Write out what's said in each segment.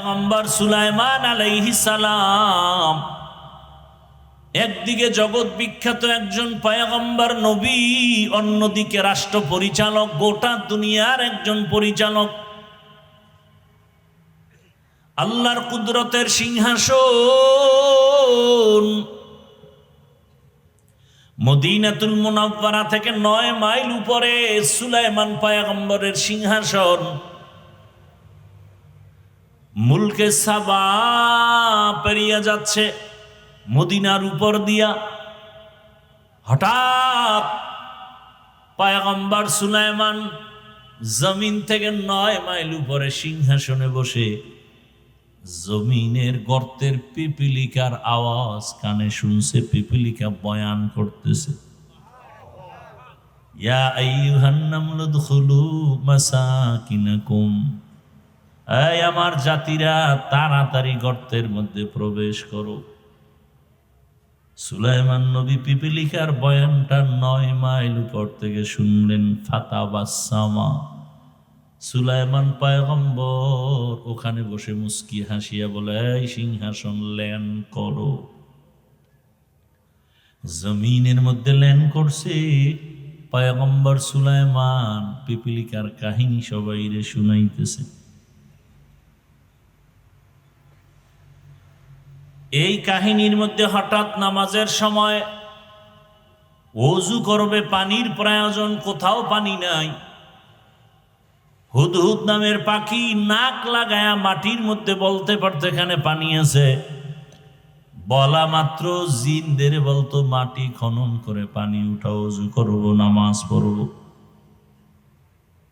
পয়গম্বর সুলাইমান আলাইহিস সালাম একদিকে জগৎ বিখ্যাত একজন পয়গম্বর নবী, অন্যদিকে রাষ্ট্র পরিচালক, গোটা দুনিয়ার একজন পরিচালক। আল্লাহর কুদরতের সিংহাসন মদিনাতুল মুনাওয়ারা থেকে 9 মাইল উপরে সুলাইমান পয়গম্বরের সিংহাসন। মুলকে সাবা পেরিয়ে যাচ্ছে মদিনার উপর দিয়া। হঠাৎ পয়গম্বর সুলাইমান জমিন থেকে 9 মাইল উপরে সিংহাসনে বসে জমিনের গর্তের পিপিলিকার আওয়াজ কানে শুনছে। পিপিলিকা বয়ান করতেছে, ইয়া আইয়ুহান নামলু দুখুলু মাসাকিনাকুম, এই আমার জাতিরা তাড়াতাড়ি গর্তের মধ্যে প্রবেশ করো। সুলাইমান নবী পিপিলিকার বয়ানটা 9 মাইল উপর থেকে শুনলেন। ফাতাবাসসামা, সুলাইমান পয়গম্বর ওখানে বসে মুস্কি হাসিয়া বলে, এই সিংহাসন ল্যান করো। জমিনের মধ্যে ল্যান করছে পয়গম্বর সুলাইমান। পিপিলিকার কাহিনী সবাইরে শুনাইতেছে। এই কাহিনীর মধ্যে হঠাৎ নামাজের সময় ওযু করবে, পানির প্রয়োজন, কোথাও পানি নাই। হুদহুদ নামের পাখি নাক লাগায়া মাটির মধ্যে বলতে পারতো এখানে পানি আছে। বলা মাত্র জিনদের বলতো মাটি খনন করে পানি উঠাও, ওযু করবো, নামাজ পড়বো।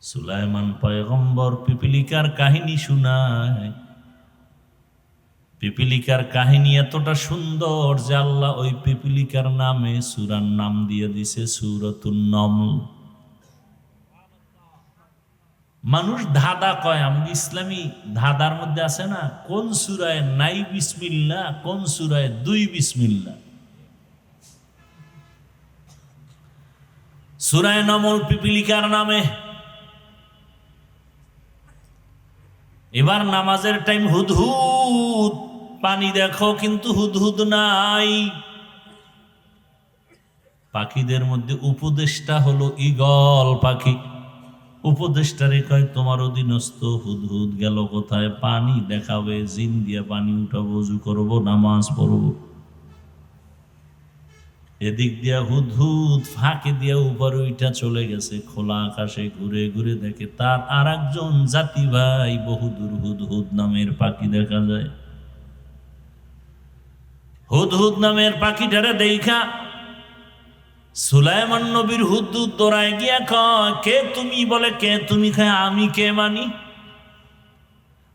সুলাইমান পয়গম্বর পিপিলিকার কাহিনী শুনায়। পিপিলিকার কাহিনী এতটা সুন্দর যে আল্লাহ ওই পিপিলিকার নামে সূরার নাম দিয়ে দিছে সূরাতুন নমল। মানুষ ধাঁধা কয়, আমি ইসলামী ধাঁধার মধ্যে আছে না, কোন সূরায় নাই বিসমিল্লাহ, কোন সূরায় 2 বিসমিল্লাহ। সূরায়ে নমল পিপিলিকার নামে। এবার নামাজের টাইম, হুদহুদ পানি দেখো, কিন্তু হুদহুদ নাই। পাখিদের মধ্যে উপদেষ্টা হলো ঈগল পাখি। উপদেষ্টারে কয়, তোমার অধীনস্থ হুদহুদ গেল কোথায়? পানি দেখাবে, জিন দিয়ে পানি উঠাবো, ওযু করবো, নামাজ পড়বো। এদিক দিয়া হুদহুদ ফাঁকে দিয়া উপরে উঠা চলে গেছে। খোলা আকাশে ঘুরে ঘুরে দেখে তার আর একজন জাতি ভাই বহুদূর হুদহুদ নামের পাখি দেখা যায়। হুদহুদ নামের পাখিটারে দেখা সুলাইমান নবীর হুদহুদ দৌড়ায় গিয়া কয়, কে তুমি? বলে, কে তুমি? খায়, আমি কে মানি?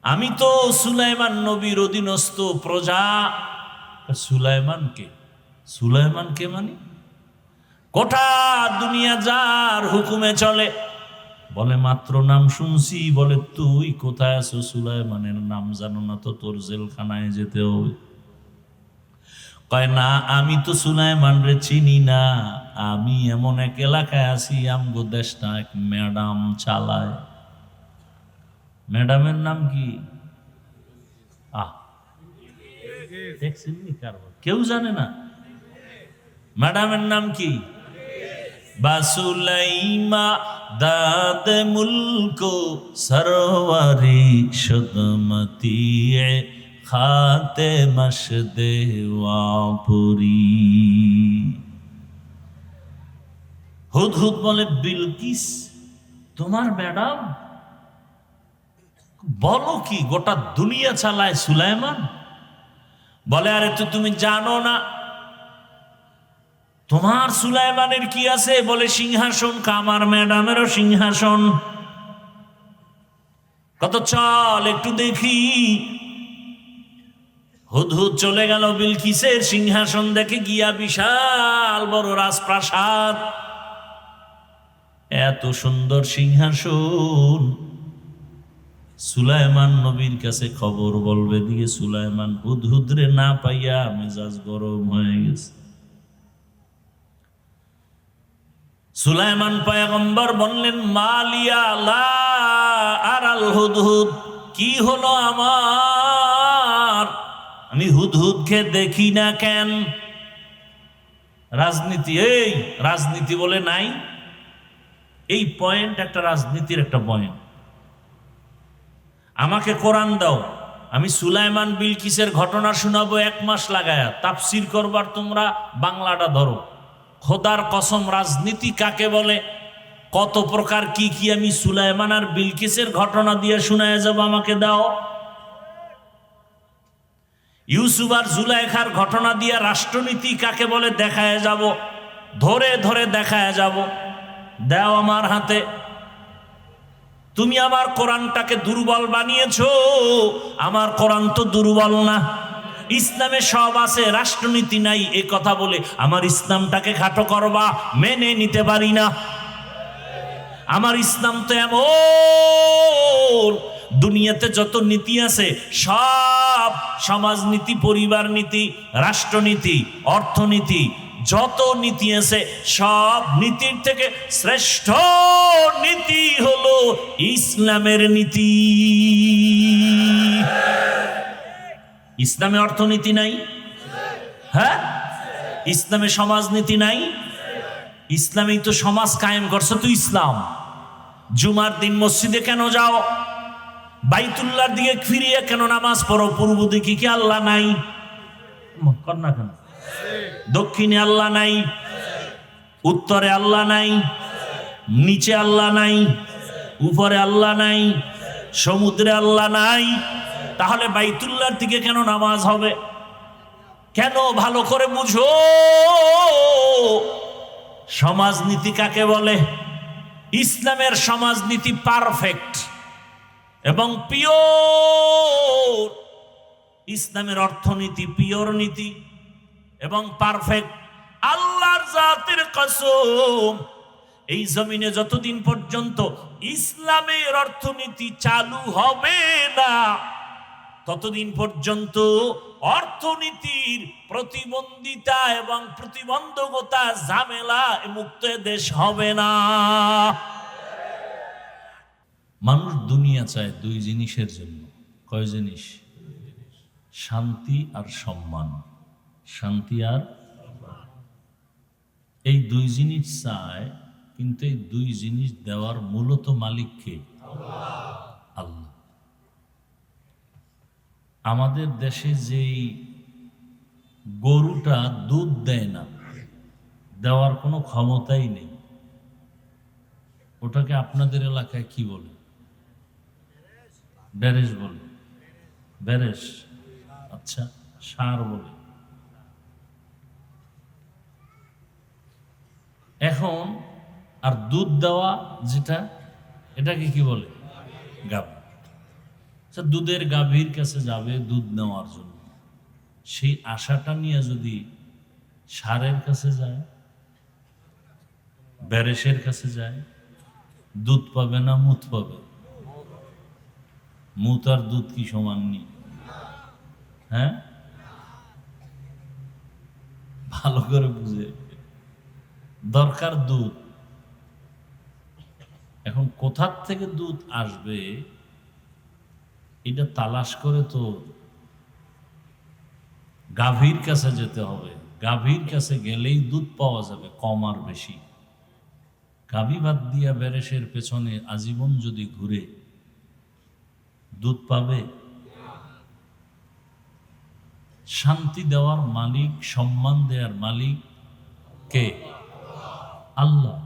আমি তো সুলাইমান নবীর অধীনস্থ প্রজা। সুলাইমানকে? সুলাইমানকে মানি? গোটা দুনিয়া যার হুকুমে চলে। বলে, মাত্র নাম শুনছি। বলে, তুই কোথায় আছো? সুলাইমানের নাম জানো না তো? তোর জেলখানায় যেতে হবে। কয়, না, আমি তো সুলাইমান রে চিনি না। আমি এমন এক এলাকায় আছি, আমগো দেশটা এক ম্যাডাম চালায়। ম্যাডামের নাম কি? দেখছেন কেউ জানে না ম্যাডামের নাম কি? বাসুলাইমা দাদ মুলকো সরওয়ারি সদমতি খাতে মশদে ওয়াপুরি। হুদহুদ বলে, বিলকিস তোমার ম্যাডাম? বলো কি, গোটা দুনিয়া চালায় সুলাইমান? বলে, আরে তো তুমি জানো না তোমার সুলাইমানের কি আছে? বলে, সিংহাসন। আমার ম্যাডামেরও সিংহাসন। কত, চল একটু দেখি। হুদহুদ চলে গেল বিলকিসের সিংহাসন দেখে গিয়া। বিশাল বড় রাজপ্রাসাদ, এত সুন্দর সিংহাসন। সুলাইমান নবীর কাছে খবর বলবে দিয়ে সুলাইমান হুদহুদরে না পাইয়া মেজাজ গরম হয়ে গেছে। সুলাইমান পয়গম্বর বললেন, মালিয়া লা আরাল হুদহুদ, কি হলো আমার? আমি হুদহুদকে দেখি না কেন? রাজনীতি, এই রাজনীতি বলে নাই, এই পয়েন্ট একটা রাজনীতির একটা পয়েন্ট। আমাকে কোরআন দাও, আমি সুলাইমান বিলকিসের ঘটনা শোনাবো 1 মাস লাগায়া, তাফসির করবার তোমরা বাংলাটা ধরো। খোদার কসম, রাজনীতি কাকে বলে, কত প্রকার কি কি আমি সুলাইমান আর বিলকিসের ঘটনা দিয়ে শোনায় যাব, আমাকে দাও। ইউসুফ আর জুলাইখার ঘটনা দিয়ে রাষ্ট্রনীতি কাকে বলে দেখায় যাব, ধরে ধরে দেখায় যাব। দাও আমার হাতে। তুমি আমার কোরআনটাকে দুর্বল বানিয়েছো, আমার কোরআন তো দুর্বল না। ইসলামে সব আছে, রাষ্ট্রনীতি নাই, এ কথা বলে আমার ইসলামটাকে খাটো করবা, মেনে নিতে পারি না। আমার ইসলাম তো এমন, দুনিয়াতে যত নীতি আছে সব, সমাজনীতি, পরিবার নীতি, রাষ্ট্রনীতি, অর্থনীতি, যত নীতি আছে সব নীতির থেকে শ্রেষ্ঠ নীতি হলো ইসলামের নীতি। ইসলামে অর্থনীতি নাই? হ্যাঁ। ইসলামে সমাজনীতি নাই? ইসলামেই তো সমাজ কায়েম করছে তো ইসলাম। জুমার দিন মসজিদে কেন যাও? বাইতুল্লাহর দিকে ফিরিয়ে কেন নামাজ পড়ো? পূর্ব দিকে কি আল্লাহ নাই? কর না কেন? দক্ষিণে আল্লাহ নাই? উত্তরে আল্লাহ নাই? নিচে আল্লাহ নাই? উপরে আল্লাহ নাই? সমুদ্রে আল্লাহ নাই? তাহলে বাইতুল্লাহর দিকে কেন নামাজ হবে? কেন? ভালো করে বুঝো সমাজনীতি কাকে বলে। ইসলামের সমাজনীতি পারফেক্ট এবং পিওর। ইসলামের অর্থনীতি পিওর নীতি এবং পারফেক্ট। আল্লাহর জাতের কসম, এই জমিনে যতদিন পর্যন্ত ইসলামের অর্থনীতি চালু হবে না, ততদিন পর্যন্ত অর্থনীতির প্রতিবন্ধিতা এবং প্রতিবন্ধকতা, ঝামেলা মুক্ত দেশ হবে না। মানুষ দুনিয়া চায় 2 জিনিসের জন্য। কয় জিনিস? শান্তি আর সম্মান। শান্তি আর এই 2 জিনিস চায়, কিন্তু এই 2 জিনিস দেওয়ার মূলত মালিক কে? আল্লাহ। আমাদের দেশে যেই গরুটা দুধ দেয় না, দেওয়ার কোনো ক্ষমতাই নেই, ওটাকে আপনাদের এলাকায় কি বলে? বেরেশ বলে। বেরেশ? আচ্ছা, ষাঁড় বলে। এখন আর দুধ দেওয়া যেটা, এটাকে কি বলে? গাভী। আচ্ছা, দুধের গাভীর কাছে যাবে দুধ নেওয়ার জন্য, সেই আশাটা নিয়ে যদি ষাঁড়ের কাছে যায়, বেরেশের কাছে যায়, দুধ পাবে না মুত পাবে? মুত আর দুধ কি সমান নি? হ্যাঁ, ভালো করে বুঝে। দরকার দুধ। এখন কোথার থেকে দুধ আসবে এটা তালাশ করে তো গাভীর কাছে যেতে হবে। গাভীর কাছে গেলেই দুধ পাওয়া যাবে, কম আর বেশি। গাভী বাদ দিয়া বেরেশের পেছনে আজীবন যদি ঘুরে, দুধ পাবে? শান্তি দেওয়ার মালিক, সম্মান দেওয়ার মালিক কে? আল্লাহ।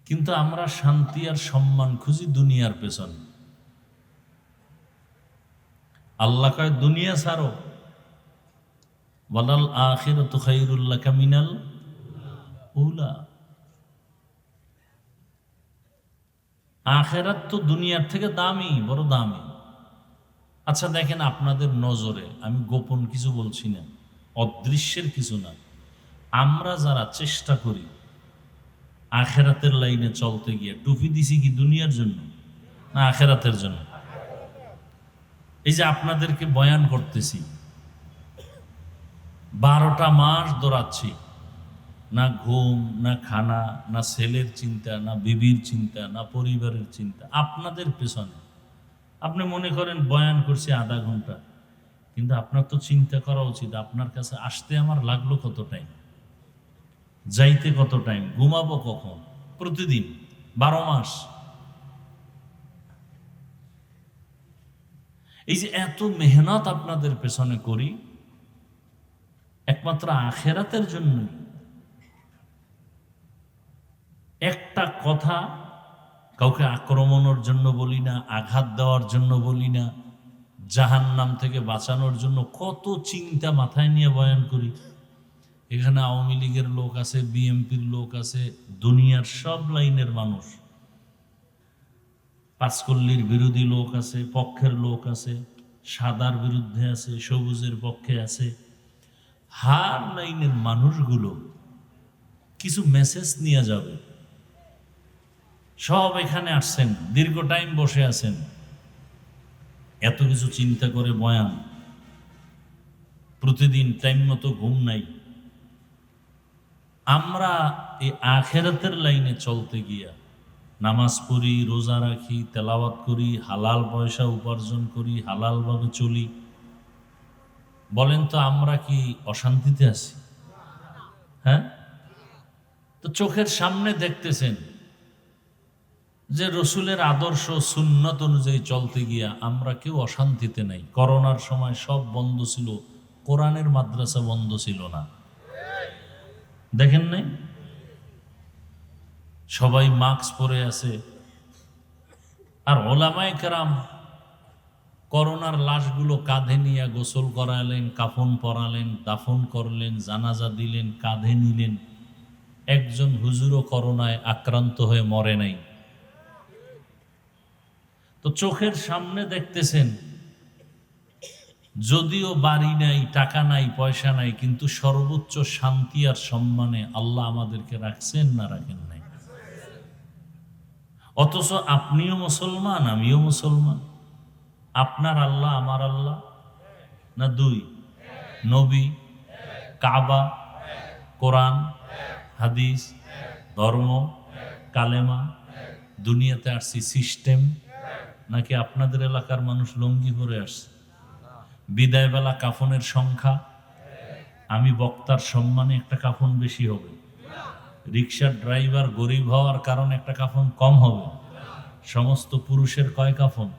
কিন্তু আমরা শান্তি আর সম্মান খুঁজি দুনিয়ার পেছনে। আল্লাহ কয় দুনিয়া ছাড়ো, ওয়ালাল আখিরাতু খায়রুল লাকা মিনাল উলা। আখিরাত তো দুনিয়ার থেকে দামি, বড় দামি। আচ্ছা দেখেন, আপনাদের নজরে আমি গোপন কিছু বলছি না, অদৃশ্যের কিছু না। আমরা যারা চেষ্টা করি আখিরাতের লাইনে চলতে গিয়ে, টুপি দিছি কি দুনিয়ার জন্য না আখিরাতের জন্য? এই যে আপনাদেরকে বয়ান করতেছি, 12টা মাস দৌড়াচ্ছি, না ঘুম, না খানা, না ছেলের চিন্তা, না বিবির চিন্তা, না পরিবারের চিন্তা, আপনাদের পেছনে। আপনি মনে করেন বয়ান করছি আধা ঘন্টা, কিন্তু আপনার তো চিন্তা করা উচিত, আপনার কাছে আসতে আমার লাগলো কত টাইম, যাইতে কত টাইম, ঘুমাবো কখন, প্রতিদিন 12 মাস। এই যে এত মেহনত আপনাদের পেছনে করি একমাত্র আখেরাতের জন্যই। একটা কথা কাউকে আক্রমণের জন্য বলি না, আঘাত দেওয়ার জন্য বলি না, জাহান্নাম থেকে বাঁচানোর জন্য কত চিন্তা মাথায় নিয়ে বয়ান করি। এখানে আওয়ামী লীগের লোক আছে, বিএনপির লোক আছে, দুনিয়ার সব লাইনের মানুষ, পাঁচকল্লির বিরোধী লোক আছে, পক্ষের লোক আছে, সাদার বিরুদ্ধে আছে, সবুজের পক্ষে আছে, হার লাইনের মানুষগুলো কিছু মেসেজ নিয়ে যাবে। সব এখানে আসছেন, দীর্ঘ টাইম বসে আছেন, এত কিছু চিন্তা করে বয়ান, প্রতিদিন টাইম মতো ঘুম নাই। আমরা এই আখেরাতের লাইনে চলতে গিয়া নামাজ পড়ি, রোজা রাখি, তেলাওয়াত করি, হালাল পয়সা উপার্জন করি, হালালভাবে চলি। বলেন তো আমরা কি অশান্তিতে আছি? হ্যাঁ, তো চোখের সামনে দেখতেছেন যে রসুলের আদর্শ সুন্নত অনুযায়ী চলতে গিয়া আমরা কেউ অশান্তিতে নাই। করোনার সময় সব বন্ধ ছিল, কোরআনের মাদ্রাসা বন্ধ ছিল না, দেখেন নাই? সবাই মাস্ক পরে আছে। আর ওলামায়ে কেরাম করোনার লাশগুলো কাঁধে নিয়ে গোসল করালেন, কাফন পরালেন, দাফন করলেন, জানাজা দিলেন, কাঁধে নিলেন। একজন হুজুরও করোনায় আক্রান্ত হয়ে মরে নাই। তো চোখের সামনে দেখতেছেন, যদিও বাড়ি নাই, টাকা নাই, পয়সা নাই, কিন্তু সর্বোচ্চ শান্তি আর সম্মানে আল্লাহ আমাদেরকে রাখছেন না রাখেন নাই? অথচ আপনিও মুসলমান, আমিও মুসলমান। আপনার আল্লাহ আমার আল্লাহ না দুই? নবী, কাবা, কোরআন, হাদিস, ধর্ম, কালেমা, দুনিয়াতে আসছি সিস্টেম, নাকি আপনাদের এলাকার মানুষ লুঙ্গি পরে আসছে? বিদায় বেলা কাফনের সংখ্যা, আমি বক্তার সম্মানে একটা কাফন বেশি হবে, রিক্সার ড্রাইভার গরিব হওয়ার কারণে একটা কাফন কম হবে। সমস্ত পুরুষের কয় কাফন?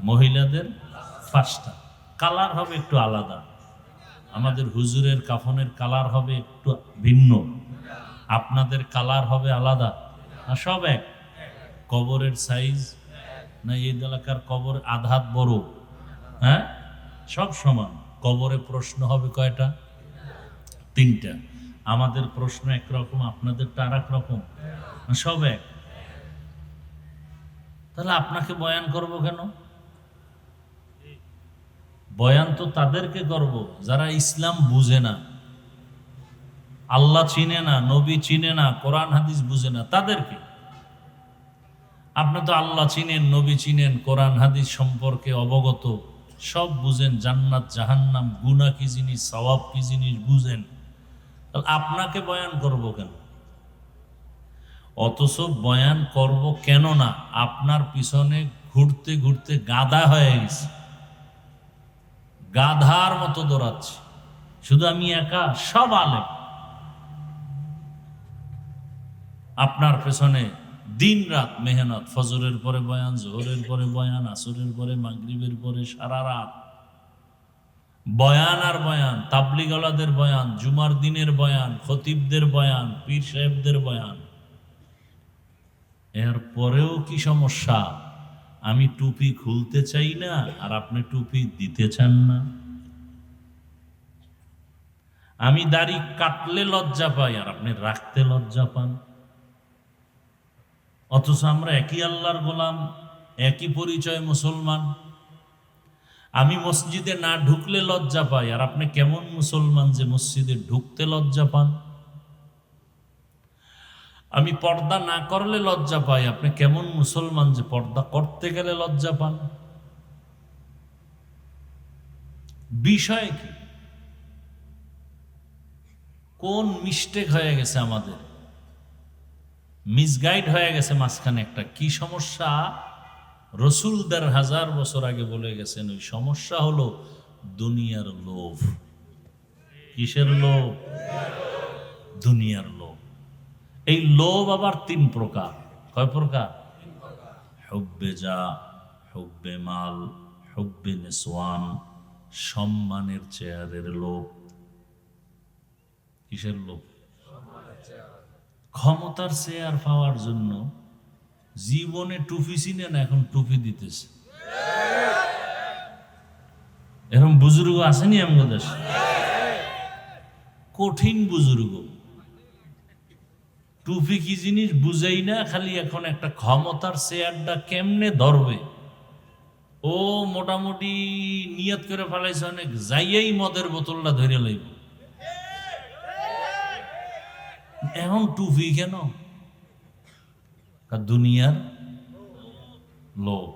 মহিলাদের 5টা। কালার হবে একটু আলাদা। আমাদের হুজুরের কাফনের কালার হবে একটু ভিন্ন, আপনাদের কালার হবে আলাদা না? সব এক? কবরের সাইজ না এই এলাকার কবর আধাত বড়? হ্যাঁ, সব সমান। কবরে প্রশ্ন হবে কয়টা? 3টা। আমাদের প্রশ্ন একরকম, আপনাদেরটা আর এক রকম, সব এক। তাহলে আপনাকে বয়ান করব কেন? বয়ান তো তাদেরকে করব যারা ইসলাম বুঝে না, আল্লাহ চিনে না, নবী চিনে না, কোরআন হাদিস বুঝে না, তাদেরকে। আপনি তো আল্লাহ চিনেন, নবী চিনেন, কোরআন হাদিস সম্পর্কে অবগত, সব বুঝেন, জান্নাত জাহান্নাম, গুনাহ কি জিনিস, সওয়াব কি জিনিস বুঝেন, তাহলে আপনাকে বয়ান করব কেন? অথচ বয়ান করব কেন না, আপনার পিছনে ঘুরতে ঘুরতে গাধা হয়ে গেছে, গাধার মতো দৌড়াচ্ছি। শুধু আমি একা? সব আলেম আপনার পেছনে দিন রাত মেহনত, ফজরের পরে বয়ান, জোহরের পরে বয়ান, আসরের পরে, মাগরিবের পরে, সারা রাত বয়ান আর বয়ান, তাবলিগওয়ালাদের বয়ান, জুমার দিনের বয়ান, খতিবদের বয়ান, পীর সাহেবদের বয়ান। এর পরেও কি সমস্যা? আমি টুপি খুলতে চাই না আর আপনি টুপি দিতে চান না। আমি দাড়ি কাটলে লজ্জা পাই আর আপনি রাখতে লজ্জা পান। অথচ আমরা একই আল্লাহর গোলাম, একই পরিচয় মুসলমান। আমি মসজিদে না ঢুকলে লজ্জা পাই আর আপনি কেমন মুসলমান যে মসজিদে ঢুকতে লজ্জা পান? আমি পর্দা না করলে লজ্জা পাই, আপনি কেমন মুসলমান যে পর্দা করতে গেলে লজ্জা পান? বিষয় কি? কোন মিস্টেক হয়ে গেছে আমাদের? মিসগাইড হয়ে গেছে মাঝখানে একটা। কি সমস্যা? রসুল 1000 বছর আগে বলে গেছেন, ওই সমস্যা হলো দুনিয়ার লোভ। কিসের লোভ? দুনিয়ার লোভ। এই লোভ আবার 3 প্রকার। কয় প্রকার? হুব্বে যা, হুব্বে মাল, হুব্বে নিসওয়ান, সম্মানের চেয়ারের লোভ। কিসের লোভ? ক্ষমতার চেয়ার পাওয়ার জন্য জীবনে টুপি চিনে না, এখন টুপি দিতেছে। এরকম বুজুর্গ আসেনি আমাদের দেশে? কঠিন বুজুর্গ, টুপি কি জিনিস বুঝেই না, খালি এখন একটা ক্ষমতার চেয়ারটা কেমনে ধরবে ও মোটামুটি নিয়ত করে ফেলাইছে, অনেক যাইয়াই মদের বোতলটা ধরে লইব। এখন টুপি কেন? দুনিয়ার লোভ।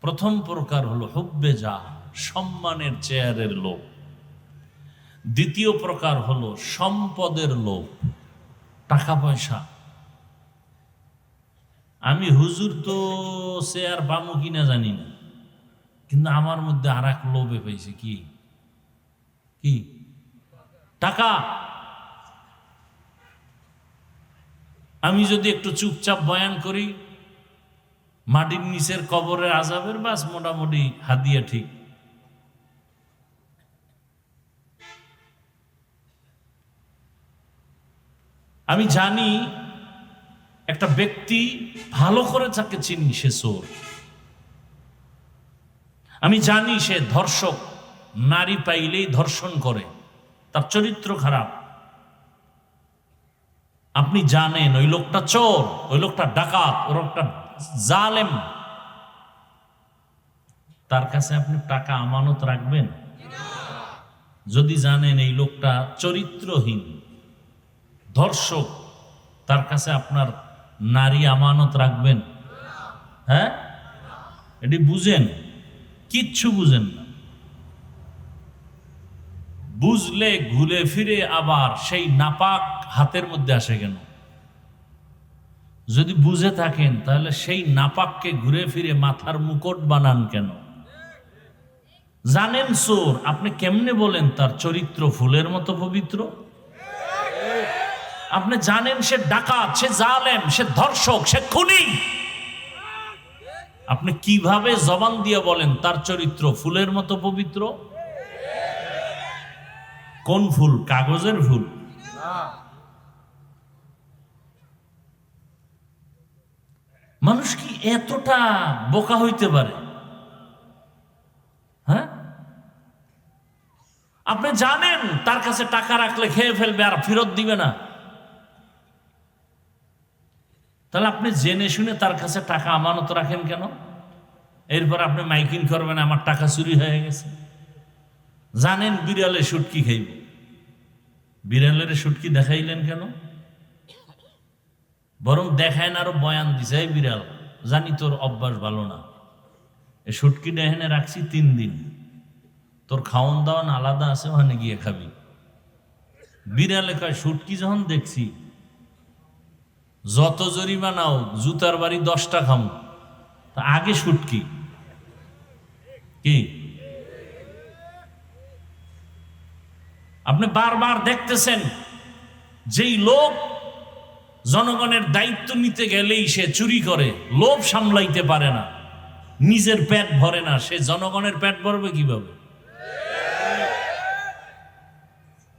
প্রথম প্রকার হলো হুব্বে যা, সম্মানের চেয়ারের লোভ। দ্বিতীয় প্রকার হলো সম্পদের লোভ, টাকা পয়সা। আমি হুজুর তো চেয়ার পামু কিনা জানি না, কিন্তু আমার মধ্যে আর এক লোভে পেয়েছে। কি? কি? টাকা। আমি যদি একটু চুপচাপ বয়ান করি, মাটির নিচের কবরের আযাবের বাস মোটামুটি হাদিয়া ঠিক। আমি জানি একটা ব্যক্তি ভালো করে যাকে চিনি সে চোর। আমি জানি সে ধর্ষক, নারী পাইলেই ধর্ষণ করে, তার চরিত্র খারাপ। আপনি জানেন ওই লোকটা চোর, ওই লোকটা ডাকাত, ওই লোকটা জালেম। তার কাছে আপনি টাকা আমানত রাখবেন? যদি জানেন এই লোকটা চরিত্রহীন, ধর্ষক, তার কাছে আপনার নারী আমানত রাখবেন? হ্যাঁ, এটি বুঝেন? কিচ্ছু বুঝেন না। বুঝলে ঘুরে ফিরে আবার সেই নাপাক হাতের মধ্যে আসে কেন? যদি বুঝে থাকেন তাহলে সেই নাপাককে ঘুরে ফিরে মাথার মুকুট বানান কেন? জানেন চোর, আপনি কেমনে বলেন তার চরিত্র ফুলের মতো পবিত্র? আপনি জানেন সে ডাকাত, সে জালেম, সে ধর্ষক, সে খুনি। আপনি কিভাবে জবান দিয়ে বলেন তার চরিত্র ফুলের মতো পবিত্র? কোন ফুল? কাগজের ফুল? মানুষ কি এতটা বোকা হইতে পারে? হ্যাঁ, আপনি জানেন তার কাছে টাকা রাখলে খেয়ে ফেলবে আর ফেরত দিবে না, তাহলে আপনি জেনে শুনে তার কাছে টাকা আমানত রাখেন কেন? এরপর আপনি মাইকিং করবেন আমার টাকা চুরি হয়ে গেছে। জানেন বিড়ালে শুটকি খাইব, বিড়ালের শুটকি দেখাইলেন কেন? বরং দেখায় না, আরো বয়ান দিছে, এই বিড়াল জানি তোর অভ্যাস ভালো না, এই শুটকিটা এখানে রাখছি 3 দিন, তোর খাওয়ন দাওয়ান আলাদা আছে, ওখানে গিয়ে খাবি। বিড়ালে কয় শুটকি যখন দেখছি যত জরিমানাও জুতার বাড়ি 10টা খামু, তা আগে শুটকি। কি আপনি বারবার দেখতেছেন যেই লোক জনগণের দায়িত্ব নিতে গেলেই সে চুরি করে, লোভ সামলাইতে পারে না, নিজের পেট ভরে না, সে জনগণের পেট ভরবে কিভাবে?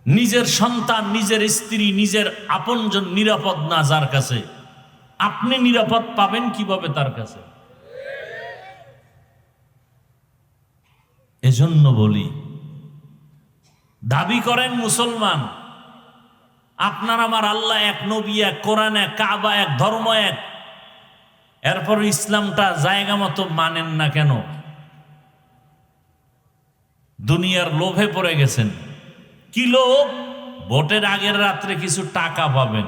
নিজের সন্তান, নিজের স্ত্রী, নিজের আপনজন নিরাপদ না যার কাছে, আপনি নিরাপদ পাবেন কিভাবে তার কাছে? এজন্য বলি, দাবি করেন মুসলমান, আপনার আমার আল্লাহ এক, নবী এক, কোরআন এক, কাবা এক, ধর্ম এক, এরপর ইসলামটা জায়গা মতো মানেন না কেন? দুনিয়ার লোভে পড়ে গেছেন। কি লোভ? ভোটের আগের রাত্রে কিছু টাকা পাবেন,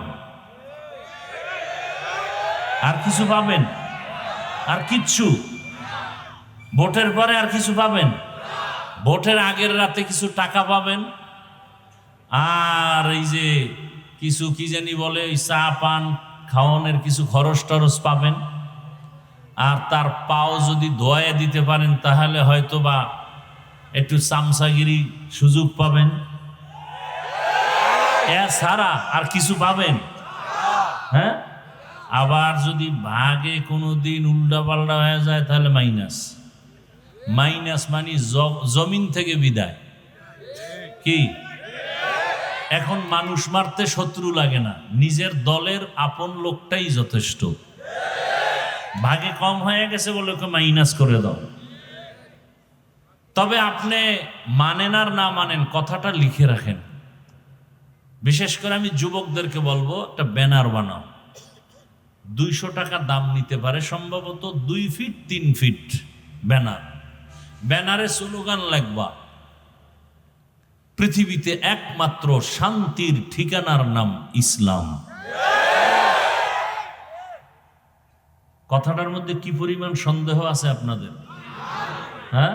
আর কিছু পাবেন? আর কিচ্ছু? ভোটের পরে আর কিছু পাবেন? ভোটের আগের রাতে কিছু টাকা পাবেন, আর এই যে কিছু কি জানি বলে ওই চা পান খাওয়ানোর কিছু খরচ টরচ পাবেন, আর তার পাও যদি ধোয়া দিতে পারেন তাহলে হয়তো বা একটু চামচাগিরি সুযোগ পাবেন, এ ছাড়া আর কিছু পাবেন? হ্যাঁ, আবার যদি ভাগে কোনো দিন উল্টা পাল্টা হয়ে যায় তাহলে মাইনাস। মাইনাস মানে জমিন থেকে বিদায়। কি এখন মানুষ মারতে শত্রু লাগে না, নিজের দলের আপন লোকটাই যথেষ্ট। ভাগে কম হয়ে গেছে বলে ওকে মাইনাস করে দাও। তবে আপনি মানেন আর না মানেন, কথাটা লিখে রাখেন। বিশেষ করে আমি যুবকদেরকে বলবো, একটা ব্যানার বানাও। 200 টাকা দাম নিতে পারে, সম্ভবত 2 ফিট 3 ফিট ব্যানার। ব্যানারে স্লোগান লিখবা, পৃথিবীতে একমাত্র শান্তির ঠিকানার নাম ইসলাম। কথাটার মধ্যে কি পরিমাণ সন্দেহ আছে আপনাদের? হ্যাঁ,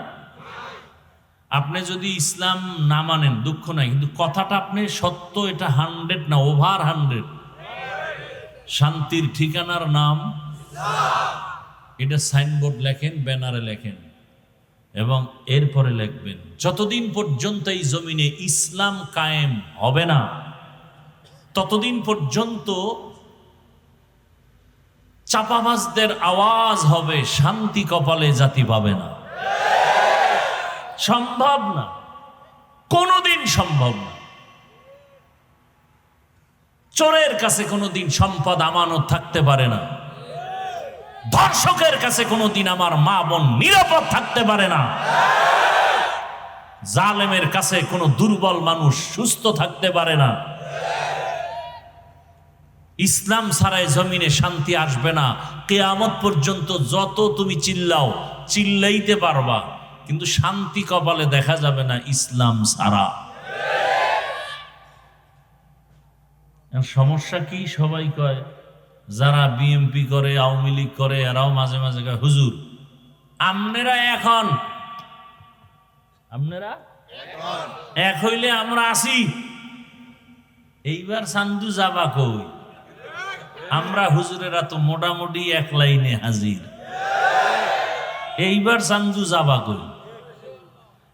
আপনি যদি ইসলাম না মানেন দুঃখ নাই, কিন্তু কথাটা আপনি সত্য, এটা 100 না, ওভার 100। শান্তির ঠিকানার নাম, এটা সাইনবোর্ড লেখেন, ব্যানারে লেখেন, এবং এরপরে লিখবেন, যতদিন পর্যন্ত এই জমিনে ইসলাম কায়েম হবে না ততদিন পর্যন্ত চাপাবাজদের আওয়াজ হবে, শান্তি কপালে জাতি পাবে না। সম্ভব না, কোনোদিন সম্ভব না। চোরের কাছে কোনোদিন সম্পদ আমানত থাকতে পারে না। ধর্ষকের কাছে কোনোদিন আমার মা বোন নিরাপদ থাকতে পারে না। জালেমের কাছে কোনো দুর্বল মানুষ সুস্থ থাকতে পারে না। ইসলাম ছাড়াই জমিনে শান্তি আসবে না। কিয়ামত পর্যন্ত যত তুমি চিল্লাও, চিল্লাইতে পারবা, কিন্তু শান্তি কপালে দেখা যাবে না ইসলাম ছাড়া। সমস্যা কি? সবাই কয়, যারা বিএমপি করে, আওয়ামী লীগ করে, এরাও মাঝে মাঝে কয়, হুজুর আপনারা এখন এক হইলে আমরা আসি, এইবার সান্দু যাবা কই? আমরা হুজুরেরা তো মোটামুটি এক লাইনে হাজির, এইবার সান্দু যাবা কই?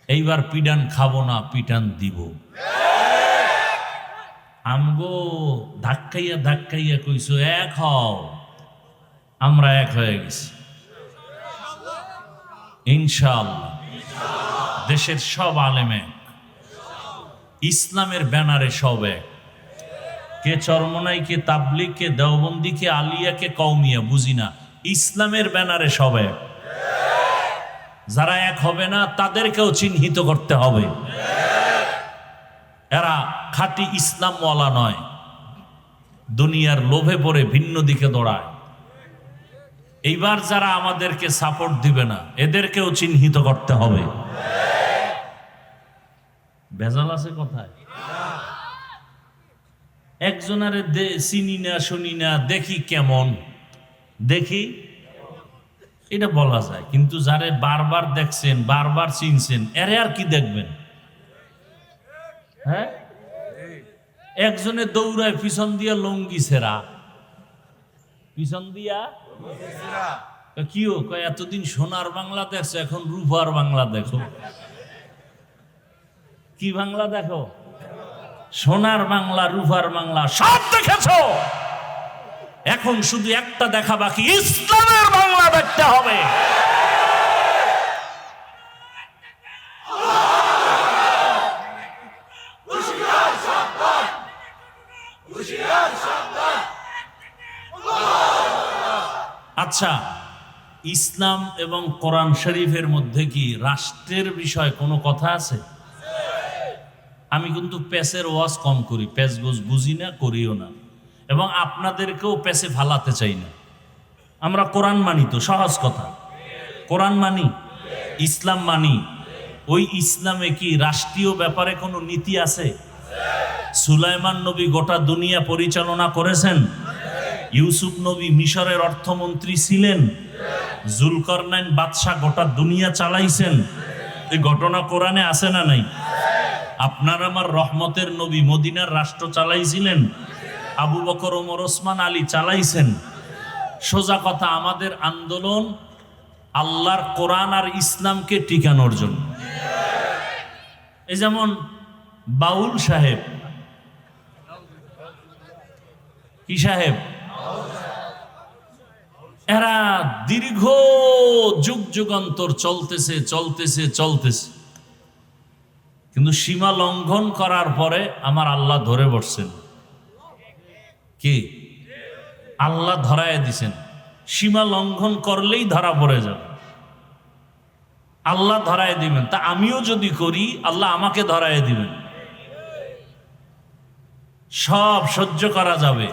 এইবার পিডান খাবো না, পিটান দিব। আমগো ধাক্কাইয়া ধাক্কাইয়া কইছো এক হও, আমরা এক হয়ে গেছি ইনশাআল্লাহ। দেশের সব আলেম এক, ইসলামের ব্যানারে সব এক। কে চরমনাই, কে তাবলিগ, কে দেওবন্দি, কে আলিয়া, কে কওমিয়া, বুঝি না, ইসলামের ব্যানারে সব এক। যারা এক হবে না তাদেরকেও চিহ্নিত করতে হবে। এরা খাঁটি ইসলামওয়ালা নয়, দুনিয়ার লোভে পড়ে ভিন্ন দিকে দৌড়ায়। এইবার যারা আমাদেরকে সাপোর্ট দিবে না, এদেরকেও চিহ্নিত করতে হবে। ভেজাল আছে কোথায়? একজনারে চিনি না, শুনি না, দেখি কেমন, দেখি এটা বলা যায়, কিন্তু যারে বারবার দেখছেন, বারবার চিনছেন, এরে আর কি দেখবেন? হ্যাঁ, একজনে দৌড়ায় পিছন দিয়া লঙ্গি ছেড়া, পিছন দিয়া কি ও কয়, এতদিন সোনার বাংলা দেখছো, এখন রূপার বাংলা দেখো। কি বাংলা দেখো? সোনার বাংলা, রূপার বাংলা সব দেখেছো, এখন শুধু একটা দেখা বাকি, ইসলামের বাংলা দেখতে হবে। আচ্ছা, ইসলাম এবং কোরআন শরীফের মধ্যে কি রাষ্ট্রের বিষয় কোনো কথা আছে? আমি কিন্তু প্যাসের ওয়াজ কম করি, প্যাস গোজ বুঝি না, করিও না, এবং আপনাদেরকেও প্যাসে ফালাতে চাই না। আমরা কোরআন মানি, তো সহজ কথা, কোরআন মানি, ইসলাম মানি। ওই ইসলামে কি রাষ্ট্রীয় ব্যাপারে কোনো নীতি আছে? সুলাইমান নবী গোটা দুনিয়া পরিচালনা করেছেন। ইউসুফ নবী মিশরের অর্থমন্ত্রী ছিলেন। জুলকারনাইন বাদশাহ গোটা দুনিয়া চালাইছেন। এই ঘটনা কোরআনে আছে না নাই? আপনার আমার রহমতের নবী মদিনার রাষ্ট্র চালাইছিলেন। আবু বকর, ওমর, ওসমান, আলী চালাইছেন। সোজা কথা, আমাদের আন্দোলন আল্লাহর কোরআন আর ইসলামকে টিকানোর জন্য। এই যেমন বাউল সাহেব, কি সাহেব, এরা দীর্ঘ যুগ যুগান্তর চলতেছে চলতেছে চলতেছে, কিন্তু সীমা লঙ্ঘন করার পরে আমার আল্লাহ ধরে বসছেন। কি আল্লাহ ধরায় দিছেন, সীমা লঙ্ঘন করলেই ধরা পড়ে যাবে, আল্লাহ ধরায় দিবেন। তা আমিও যদি করি আল্লাহ আমাকে ধরায় দিবেন, সব সহ্য করা যাবে।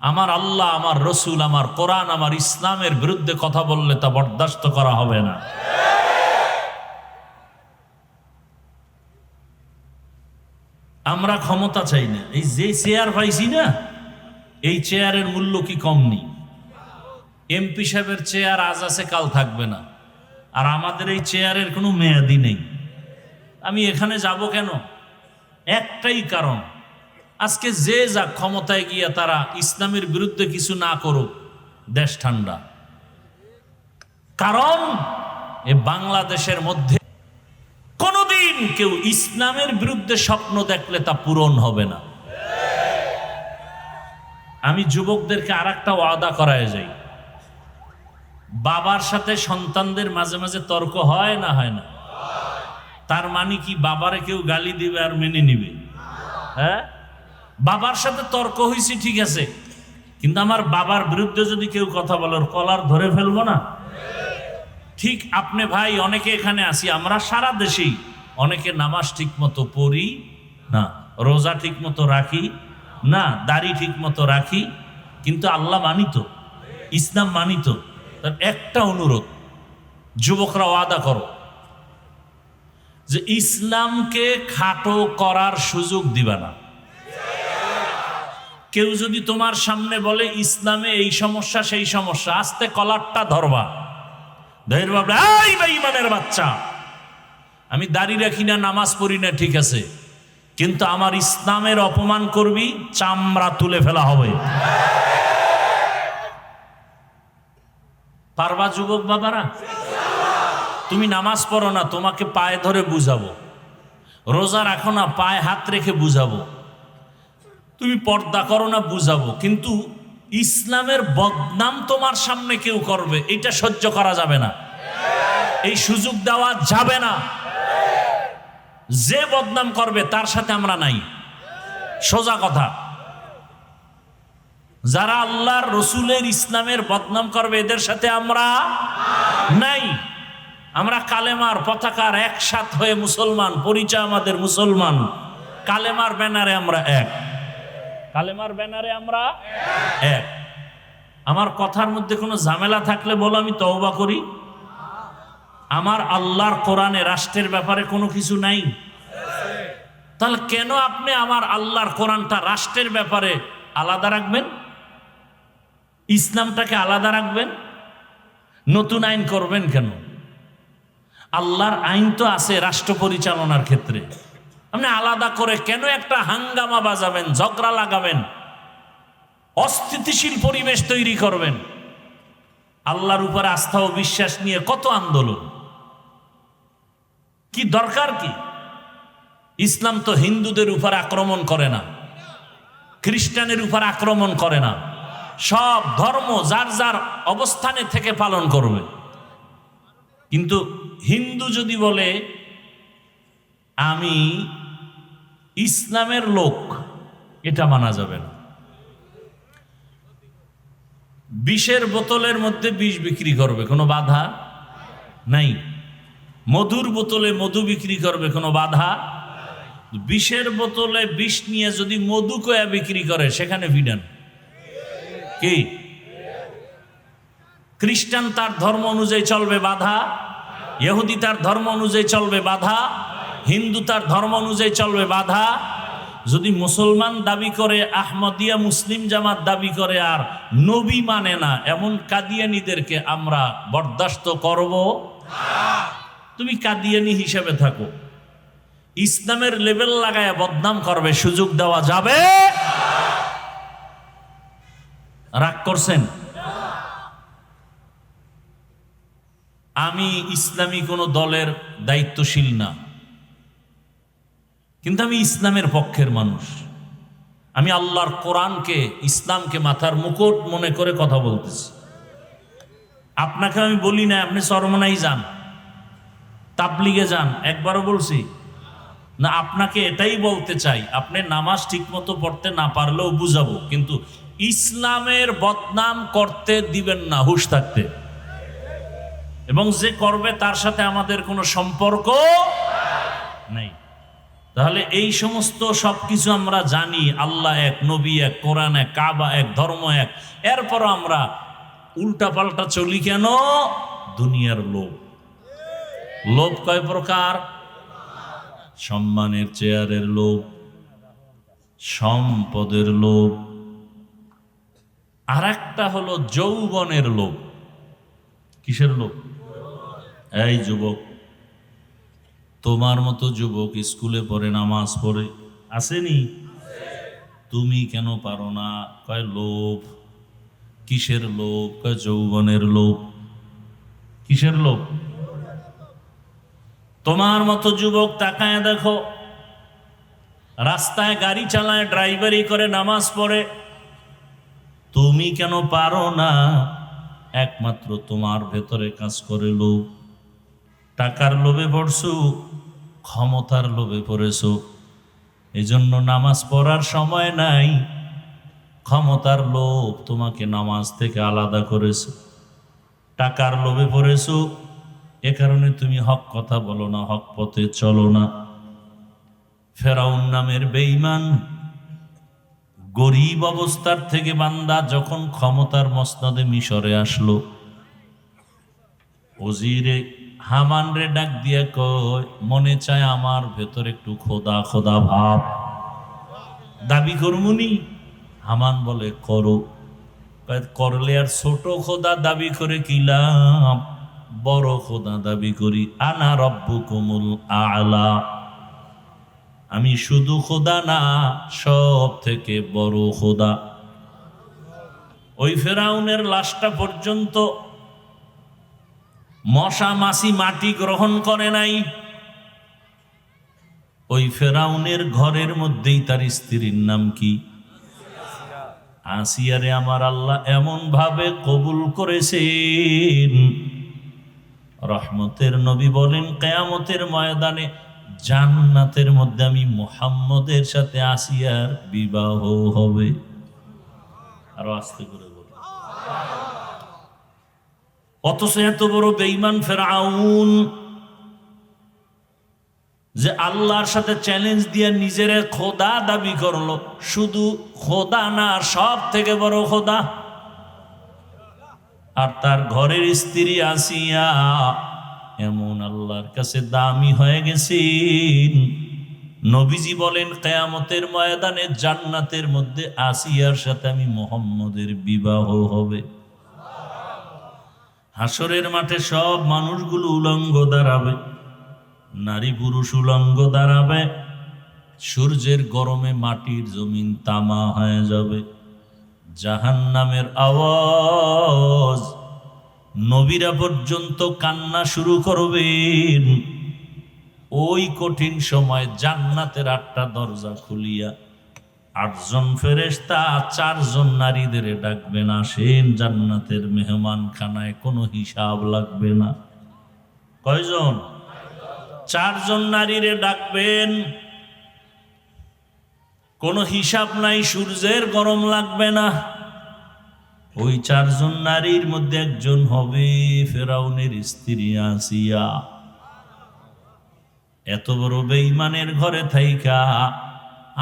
আমার আল্লাহ, আমার রসুল, আমার কোরআন, আমার ইসলামের বিরুদ্ধে কথা বললে তা বরদাস্ত করা হবে না। আমরা ক্ষমতা চাই না, এই যে চেয়ার পাইছি না, এই চেয়ারের মূল্য কি কম নেই। এমপি সাহেবের চেয়ার আজ আছে কাল থাকবে না, আর আমাদের এই চেয়ারের কোনো মেয়াদি নেই। আমি এখানে যাব কেন? একটাই কারণ, আজকে যে যা ক্ষমতায় গিয়া তারা ইসলামের বিরুদ্ধে কিছু না করুক, দেশ ঠান্ডা। কারণ এ বাংলাদেশের মধ্যে কোনোদিন কেউ ইসলামের বিরুদ্ধে স্বপ্ন দেখলে তা পূরণ হবে না। আমি যুবকদেরকে আর একটা ওয়াদা করায় যাই, বাবার সাথে সন্তানদের মাঝে মাঝে তর্ক হয় না, হয় না? তার মানে কি বাবারে কেউ গালি দিবে আর মেনে নিবে? হ্যাঁ, বাবার সাথে তর্ক হয়েছে ঠিক আছে, কিন্তু আমার বাবার বিরুদ্ধে যদি কেউ কথা বলে ওর কলার ধরে ফেলবো না? ঠিক আপনি ভাই, অনেকে এখানে আসি, আমরা সারা দেশেই অনেকে নামাজ ঠিক মতো পড়ি না, রোজা ঠিক মতো রাখি না, দাড়ি ঠিক মতো রাখি, কিন্তু আল্লাহ মানিত, ইসলাম মানিত। তার একটা অনুরোধ, যুবকরা ওয়াদা করো যে ইসলামকে খাটো করার সুযোগ দিবা না। কেউ যদি তোমার সামনে বলে ইসলামে এই সমস্যা সেই সমস্যা, আস্তে কলারটা ধরবা, ধৈর্য ভাবলে এই বেঈমানের বাচ্চা, আমি দাড়ি রাখি না, নামাজ পড়ি না, ঠিক আছে, কিন্তু আমার ইসলামের অপমান করবি, চামড়া তুলে ফেলা হবে। পারবা যুবক বাবারা? তুমি নামাজ পড়ো না, তোমাকে পায়ে ধরে বুঝাবো। রোজা রাখো না, পায়ে হাত রেখে বুঝাবো। তুমি পর্দা করো না, বুঝাবো। কিন্তু ইসলামের বদনাম তোমার সামনে কেউ করবে, এটা সহ্য করা যাবে না, এই সুযোগ দেওয়া যাবে না। যে বদনাম করবে তার সাথে আমরা নাই, সোজা কথা। যারা আল্লাহর রসুলের ইসলামের বদনাম করবে এদের সাথে আমরা নাই। আমরা কালেমার পতাকার একসাথ হয়ে মুসলমান, পরিচয় আমাদের মুসলমান, কালেমার ব্যানারে আমরা এক, কালেমার ব্যানারে আমরা এক। আমার কথার মধ্যে কোনো ঝামেলা থাকলে বলো, আমি তওবা করি। আমার আল্লাহর কোরআনে রাষ্ট্রের ব্যাপারে কোনো কিছু নাই, তাহলে কেন আপনি আমার আল্লাহর কোরআনটা রাষ্ট্রের ব্যাপারে আলাদা রাখবেন, ইসলামটাকে আলাদা রাখবেন? নতুন আইন করবেন কেন? আল্লাহর আইন তো আছে রাষ্ট্র পরিচালনার ক্ষেত্রে, আপনি আলাদা করে কেন একটা হাঙ্গামা বাজাবেন, ঝগড়া লাগাবেন, অস্থিতিশীল পরিবেশ তৈরি করবেন? আল্লাহর উপর আস্থা ও বিশ্বাস নিয়ে কত আন্দোলন, কি দরকার কি? ইসলাম তো হিন্দুদের উপর আক্রমণ করে না, খ্রিস্টানের উপর আক্রমণ করে না, সব ধর্ম যার যার অবস্থানে থেকে পালন করবে। কিন্তু হিন্দু যদি বলে আমি ইসলামের লোক, এটা মানা যাবে না। বিষের বোতলের মধ্যে বিষ বিক্রি করবে, কোনো বাধা নাই। মধুর বোতলে মধু বিক্রি করবে, কোনো বাধা। বিষের বোতলে বিষ নিয়ে যদি মধু কয়া বিক্রি করে, সেখানে ভিডান কি? খ্রিস্টান তার ধর্ম অনুযায়ী চলবে, বাধা। ইহুদি তার ধর্ম অনুযায়ী চলবে, বাধা। হিন্দু তার ধর্ম অনুযায়ী চলবে, বাধা। যদি মুসলমান দাবি করে, আহমদিয়া মুসলিম জামাত দাবি করে, আর নবী মানে না, এমন কাদিয়ানীদেরকে আমরা বরদাস্ত করব? তুমি কাদিয়ানী হিসেবে থাকো, ইসলামের লেভেল লাগায় বদনাম করবে, সুযোগ দেওয়া যাবে? রাগ করছেন? আমি ইসলামী কোনো দলের দায়িত্বশীল না, কিন্তু আমি ইসলামের পক্ষের মানুষ, আমি আল্লাহর কোরআনকে, ইসলামকে মাথার মুকুট মনে করে কথা বলতেছি। আপনাকে আমি বলি না আপনি চরমনাই যান, তাবলিগে যান, একবারও বলছি না। আপনাকে এটাই বলতে চাই, আপনি নামাজ ঠিক মতো পড়তে না পারলেও বুঝাবো, কিন্তু ইসলামের বদনাম করতে দিবেন না, হুঁশ থাকতে। এবং যে করবে তার সাথে আমাদের কোনো সম্পর্ক নেই। তাহলে এই সমস্ত সবকিছু আমরা জানি, আল্লাহ এক, নবী এক, কোরআন এক, কাবা এক, ধর্ম এক, এরপরও আমরা উল্টা পাল্টা চলি কেন? দুনিয়ার লোভ। লোভ কয় প্রকার? সম্মানের চেয়ারের লোভ, সম্পদের লোভ, আর একটা হলো যৌবনের লোভ। কিসের লোভ? এই যুবক, তোমার মতো যুবক স্কুলে পড়ে, নামাজ পড়ে, আসেনি? তুমি কেন পারো না? কয় লোভ। কিসের লোভ? কয় যৌবনের লোভ। কিসের লোভ? তোমার মতো যুবক তাকায় দেখো, রাস্তায় গাড়ি চালায়, ড্রাইভারি করে, নামাজ পড়ে, তুমি কেন পারো না? একমাত্র তোমার ভেতরে কাজ করে লোভ। টাকার লোভে পড়ছো, ক্ষমতার লোভে পড়েছো, এই জন্য নামাজ পড়ার সময় নাই। ক্ষমতার লোভ তোমাকে নামাজ থেকে আলাদা করেছে। টাকার লোভে পড়েছো, এ কারণে তুমি হক কথা বলো না, হক পথে চলো না। ফেরাউন নামের বেঈমান গরিব অবস্থার থেকে বান্দা যখন ক্ষমতার মসনদে মিশরে আসলো, ওজিরে হামান রে ডাক দিয়ে কয়, মনে চায় আমার ভেতরে একটু খোদা খোদা ভাব, দাবি করমুনি? হামান বলে করো। করলে আর ছোট খোদা দাবি করে কি লাভ? বড় খোদা দাবি করি, আনা রব্বুকুমুল আলা, আমি শুধু খোদা না, সব থেকে বড় খোদা। ওই ফেরাউনের লাশটা পর্যন্ত মশা মাছি মাটি গ্রহণ করে নাই। ওই ফেরাউনের ঘরের মধ্যেই তার স্ত্রীর নাম কি? আসিয়ারে আমার আল্লাহ এমন ভাবে কবুল করেছেন, রহমতের নবী বলেন কিয়ামতের ময়দানে জান্নাতের মধ্যে আমি মুহাম্মদের সাথে আসিয়ার বিবাহ হবে। আরো আস্তে করে বল। অথচ এত বড় বেঈমান ফেরাউন, যে আল্লাহর সাথে চ্যালেঞ্জ দিয়ে নিজের খোদা দাবি করলো, শুধু খোদা না, সব থেকে বড় খোদা। আর তার ঘরের স্ত্রী আসিয়া এমন আল্লাহর কাছে দামি হয়ে গেছেন, নবীজি বলেন কিয়ামতের ময়দানে জান্নাতের মধ্যে আসিয়ার সাথে আমি মুহাম্মদের বিবাহ হবে। হাসরের মাঠে সব মানুষগুলো উলঙ্গ দাঁড়াবে, নারী পুরুষ উলঙ্গ দাঁড়াবে, সূর্যের গরমে মাটির জমিন তামা হয়ে যাবে, জাহান্নামের আওয়াজ, নবীরা পর্যন্ত কান্না শুরু করবেন। ওই কঠিন সময় জান্নাতের 8টা দরজা খুলিয়া 8 জন ফেরেশতা 4 জন নারীদের ডাকবেন, আসেন জান্নাতের মেহমান খানায়, কোনো হিসাব লাগবে না। কয়জন? 4 জন নারীরে ডাকবেন, কোনো হিসাব নাই, সূর্যের গরম লাগবে না। ওই 4 জন নারীর মধ্যে একজন হবে ফেরাউনের স্ত্রী আসিয়া। এত বড় বেঈমানের ঘরে থাইকা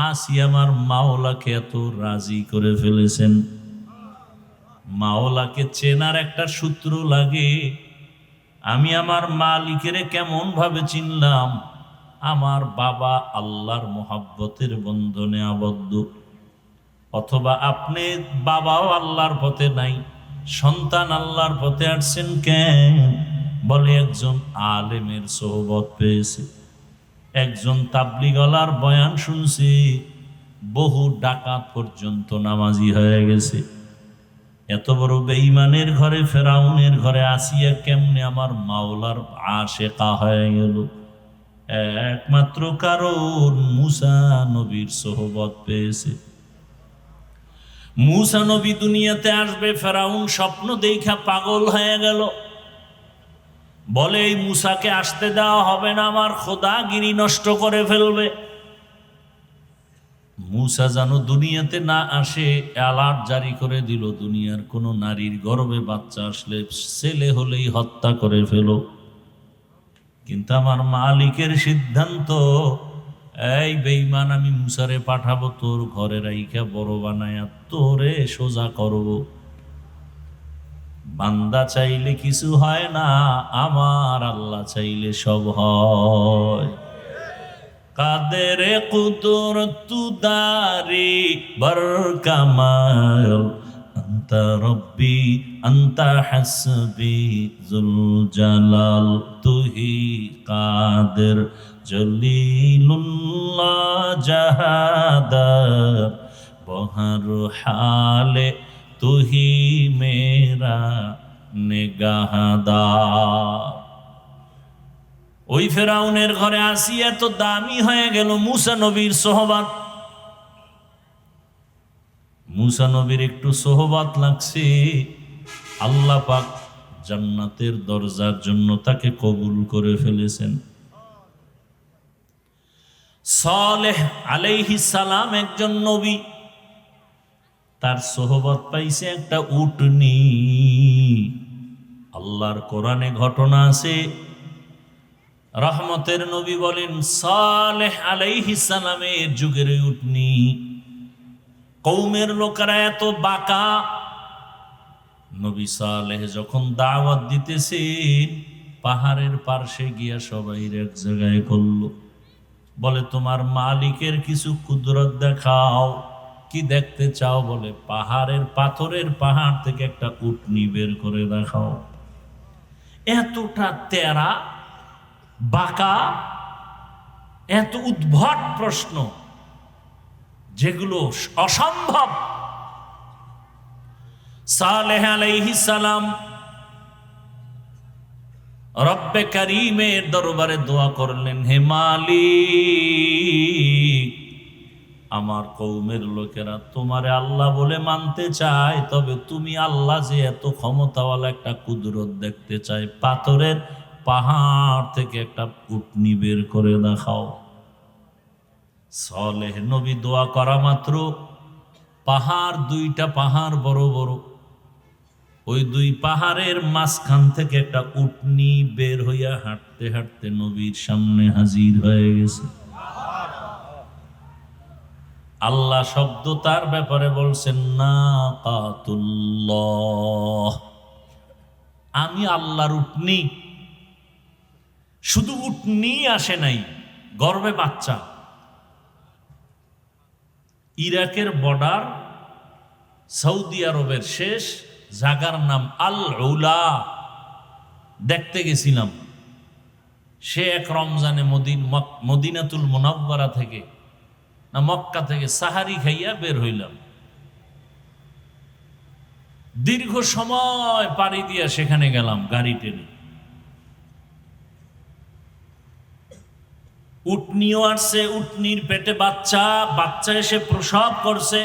আসিয়া আমার মাওলাকে এত রাজি করে ফেলেছেন। মাওলাকে চেনার একটা সূত্র লাগে। আমি আমার মালিকের কেমন ভাবে চিনলাম? আমার বাবা আল্লাহর মোহাব্বতের বন্ধনে আবদ্ধ, অথবা আপনি বাবাও আল্লাহর পথে নাই, সন্তান আল্লাহর পথে আসছেন কেন? বলে একজন আলেমের সোহবত পেয়েছে, একজন তাবলিগওয়ালার বয়ান শুনছি, বহু ডাকাত পর্যন্ত নামাজি হয়ে গেছে। এত বড় বেঈমানের ঘরে, ফেরাউনের ঘরে আসিয়া কেমনে আমার মাওলার আশেকা হয়ে গেল? একমাত্র কারণ মুসা নবীর সোহবত পেয়েছে। মুসা নবী দুনিয়াতে আসবে, ফেরাউন স্বপ্ন দেখা পাগল হয়ে গেল, বলে এই মুসাকে আসতে দেওয়া হবে না, আমার খোদাগিরি নষ্ট করে ফেলবে। মুসা যেন দুনিয়াতে না আসে অ্যালার্ট জারি করে দিল, দুনিয়ার কোন নারীর গর্ভে বাচ্চা আসলে ছেলে হলেই হত্যা করে ফেলো। কিন্তু আমার মালিকের সিদ্ধান্ত, এই বেঈমান, আমি মুসারে পাঠাবো তোর ঘরে রাইখা বড় বানায়া তোরে সোজা করব। বান্দা চাইলে কিছু হয় না, আমার আল্লাহ চাইলে সব হয়। কাদের কুদরত দারি বর কামাল, আন্তা রব্বি আন্তা হাসবি জুল জালাল, তুহি কাদের জলিলুল্লাহ জাহাদার, বহর হালে তুহি মেরা নিগাহদার। ওই ফেরাউনের ঘরে আসি এত দামি হয়ে গেল মুসা নবীর সোহবত। মুসা নবীর একটু সোহবত লাগছে, আল্লাহ পাক জান্নাতের দরজার জন্য তাকে কবুল করে ফেলেছেন। সালেহ আলাইহিস সালাম একজন নবী, তার সোহবত পাইছে একটা উটনি। আল্লাহর কোরআনে ঘটনা আছে, রহমতের নবী বলেন সালেহ আলাইহিস সালামের যুগের উটনি। কওমের লোকেরা এত বাঁকা, নবী সালেহ যখন দাওয়াত দিতেছেন পাহাড়ের পার্শ্বে গিয়া সবাই এক জায়গায় করলো, বলে তোমার মালিকের কিছু কুদরত দেখাও। কি দেখতে চাও? বলে পাহাড়ের পাথরের পাহাড় থেকে একটা উটনি বের করে দেখাও। এতটা তেরা বাঁকা, এত উদ্ভট প্রশ্ন যেগুলো অসম্ভব। সালেহ আলাইহিস সালাম রব্বে কারীমের দরবারে দোয়া করলেন, হে মালিক, আমার কওমের লোকেরা তোমারে আল্লাহ বলে মানতে চায়, তবে তুমি আল্লাহ যে এত ক্ষমতাওয়ালা একটা কুদরত দেখতে চায়, পাথরের পাহাড় থেকে একটা উটনি বের করে দেখাও। সালেহ নবী দোয়া করা মাত্র পাহাড়, দুইটা পাহাড় বড় বড়, ওই দুই পাহাড়ের মাঝখান থেকে একটা উটনি বের হইয়া হাঁটতে হাঁটতে নবীর সামনে হাজির হয়ে গেছে। আল্লাহ শব্দ তার ব্যাপারে বলছেন নাকাতুল্লাহ, আমি আল্লাহর উটনি। শুধু উটনি আসে নাই, গর্ভে বাচ্চা। ইরাকের বর্ডার, সৌদি আরবের শেষ জায়গার নাম আল উলা, দেখতে গেছিলাম। সে এক রমজানে মদিনাতুল মুনাওয়ারা থেকে না মক্কা থেকে সাহারি খাইয়া বের হইলাম। দীর্ঘ সময় পাড়ি দিয়া সেখানে গেলাম গাড়ি টেনে। উটনিও আসছে, উটনির পেটে বাচ্চা, বাচ্চা এসে প্রসব করছে।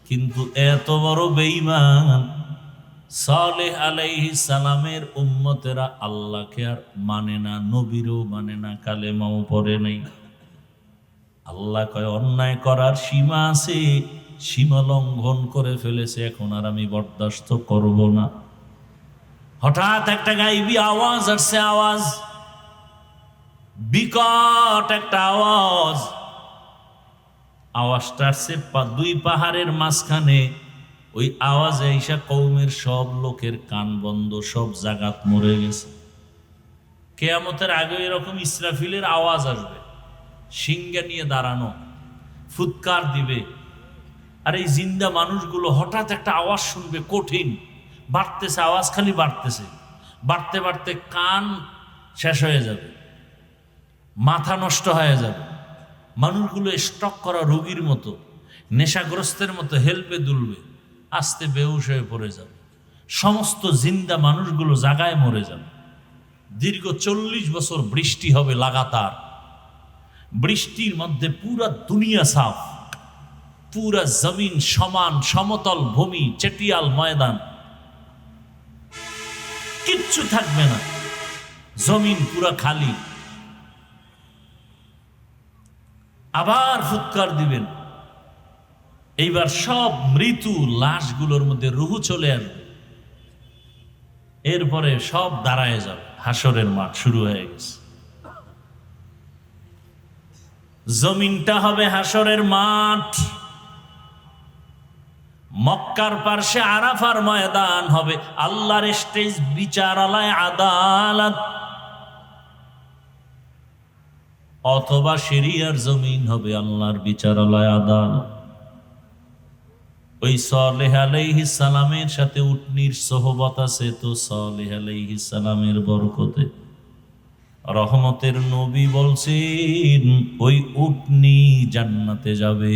কিন্তু এত বড় বেঈমান সালেহ আলাইহিস সালামের উম্মতেরা আল্লাহকে আর মানে না, নবীরও মানে না, কালেমাও পড়ে নাই। আল্লাহ কয় অন্যায় করার সীমা আছে, সীমা লঙ্ঘন করে ফেলেছে, এখন আর আমি বরদাস্ত করব না। হঠাৎ একটা গাইবি আওয়াজ আসছে, আওয়াজ বিকট একটা আওয়াজ। আওয়াজটা আসছে দুই পাহাড়ের মাঝখানে। ওই আওয়াজে আইসা কওমের সব লোকের কান বন্ধ, সব জাগাত মরে গেছে। কিয়ামতের আগে এরকম ইসরাফিলের আওয়াজ আসবে, সিংহা নিয়ে দাঁড়ানো, ফুৎকার দিবে। আর এই জিন্দা মানুষগুলো হঠাৎ একটা আওয়াজ শুনবে, কঠিন, বাড়তেছে, আওয়াজ খালি বাড়তেছে, বাড়তে বাড়তে কান শেষ হয়ে যাবে, মাথা নষ্ট হয়ে যাবে। মানুষগুলো স্ট্রোক করা রোগীর মতো, নেশাগ্রস্তের মতো হেলপে দুলবে, আস্তে বেহুশ হয়ে পড়ে যাবে। সমস্ত জিন্দা মানুষগুলো জাগায় মরে যাবে। দীর্ঘ 40 বছর বৃষ্টি হবে লাগাতার। বৃষ্টির মধ্যে পুরা দুনিয়া সাফ, পুরা জমিন সমান, সমতল ভূমি, চেটিয়াল ময়দান, কিচ্ছু থাকবে না, জমিন পুরা খালি। আবার ফুৎকার দিবেন, এইবার সব মৃত্যু লাশগুলোর মধ্যে রুহু চলে আসবে, এরপরে সব দাঁড়ায় যাবে। হাসরের মাঠ শুরু হয়ে গেছে, জমিনটা হবে হাসরের মাঠ। মক্কার পার্শ্বে আরাফার ময়দান হবে, আল্লাহর স্টেজ, বিচারালয়, আদালত, অথবা সিরিয়ার জমিন হবে আল্লাহর বিচারালয়, আদালত। ওই সালেহ আলাইহিস সালামের সাথে উটনির সোহবত আছে, তো সালেহ আলাইহিস সালামের বরকতে রহমতের নবী বলছেন ওই উটনি জান্নাতে যাবে।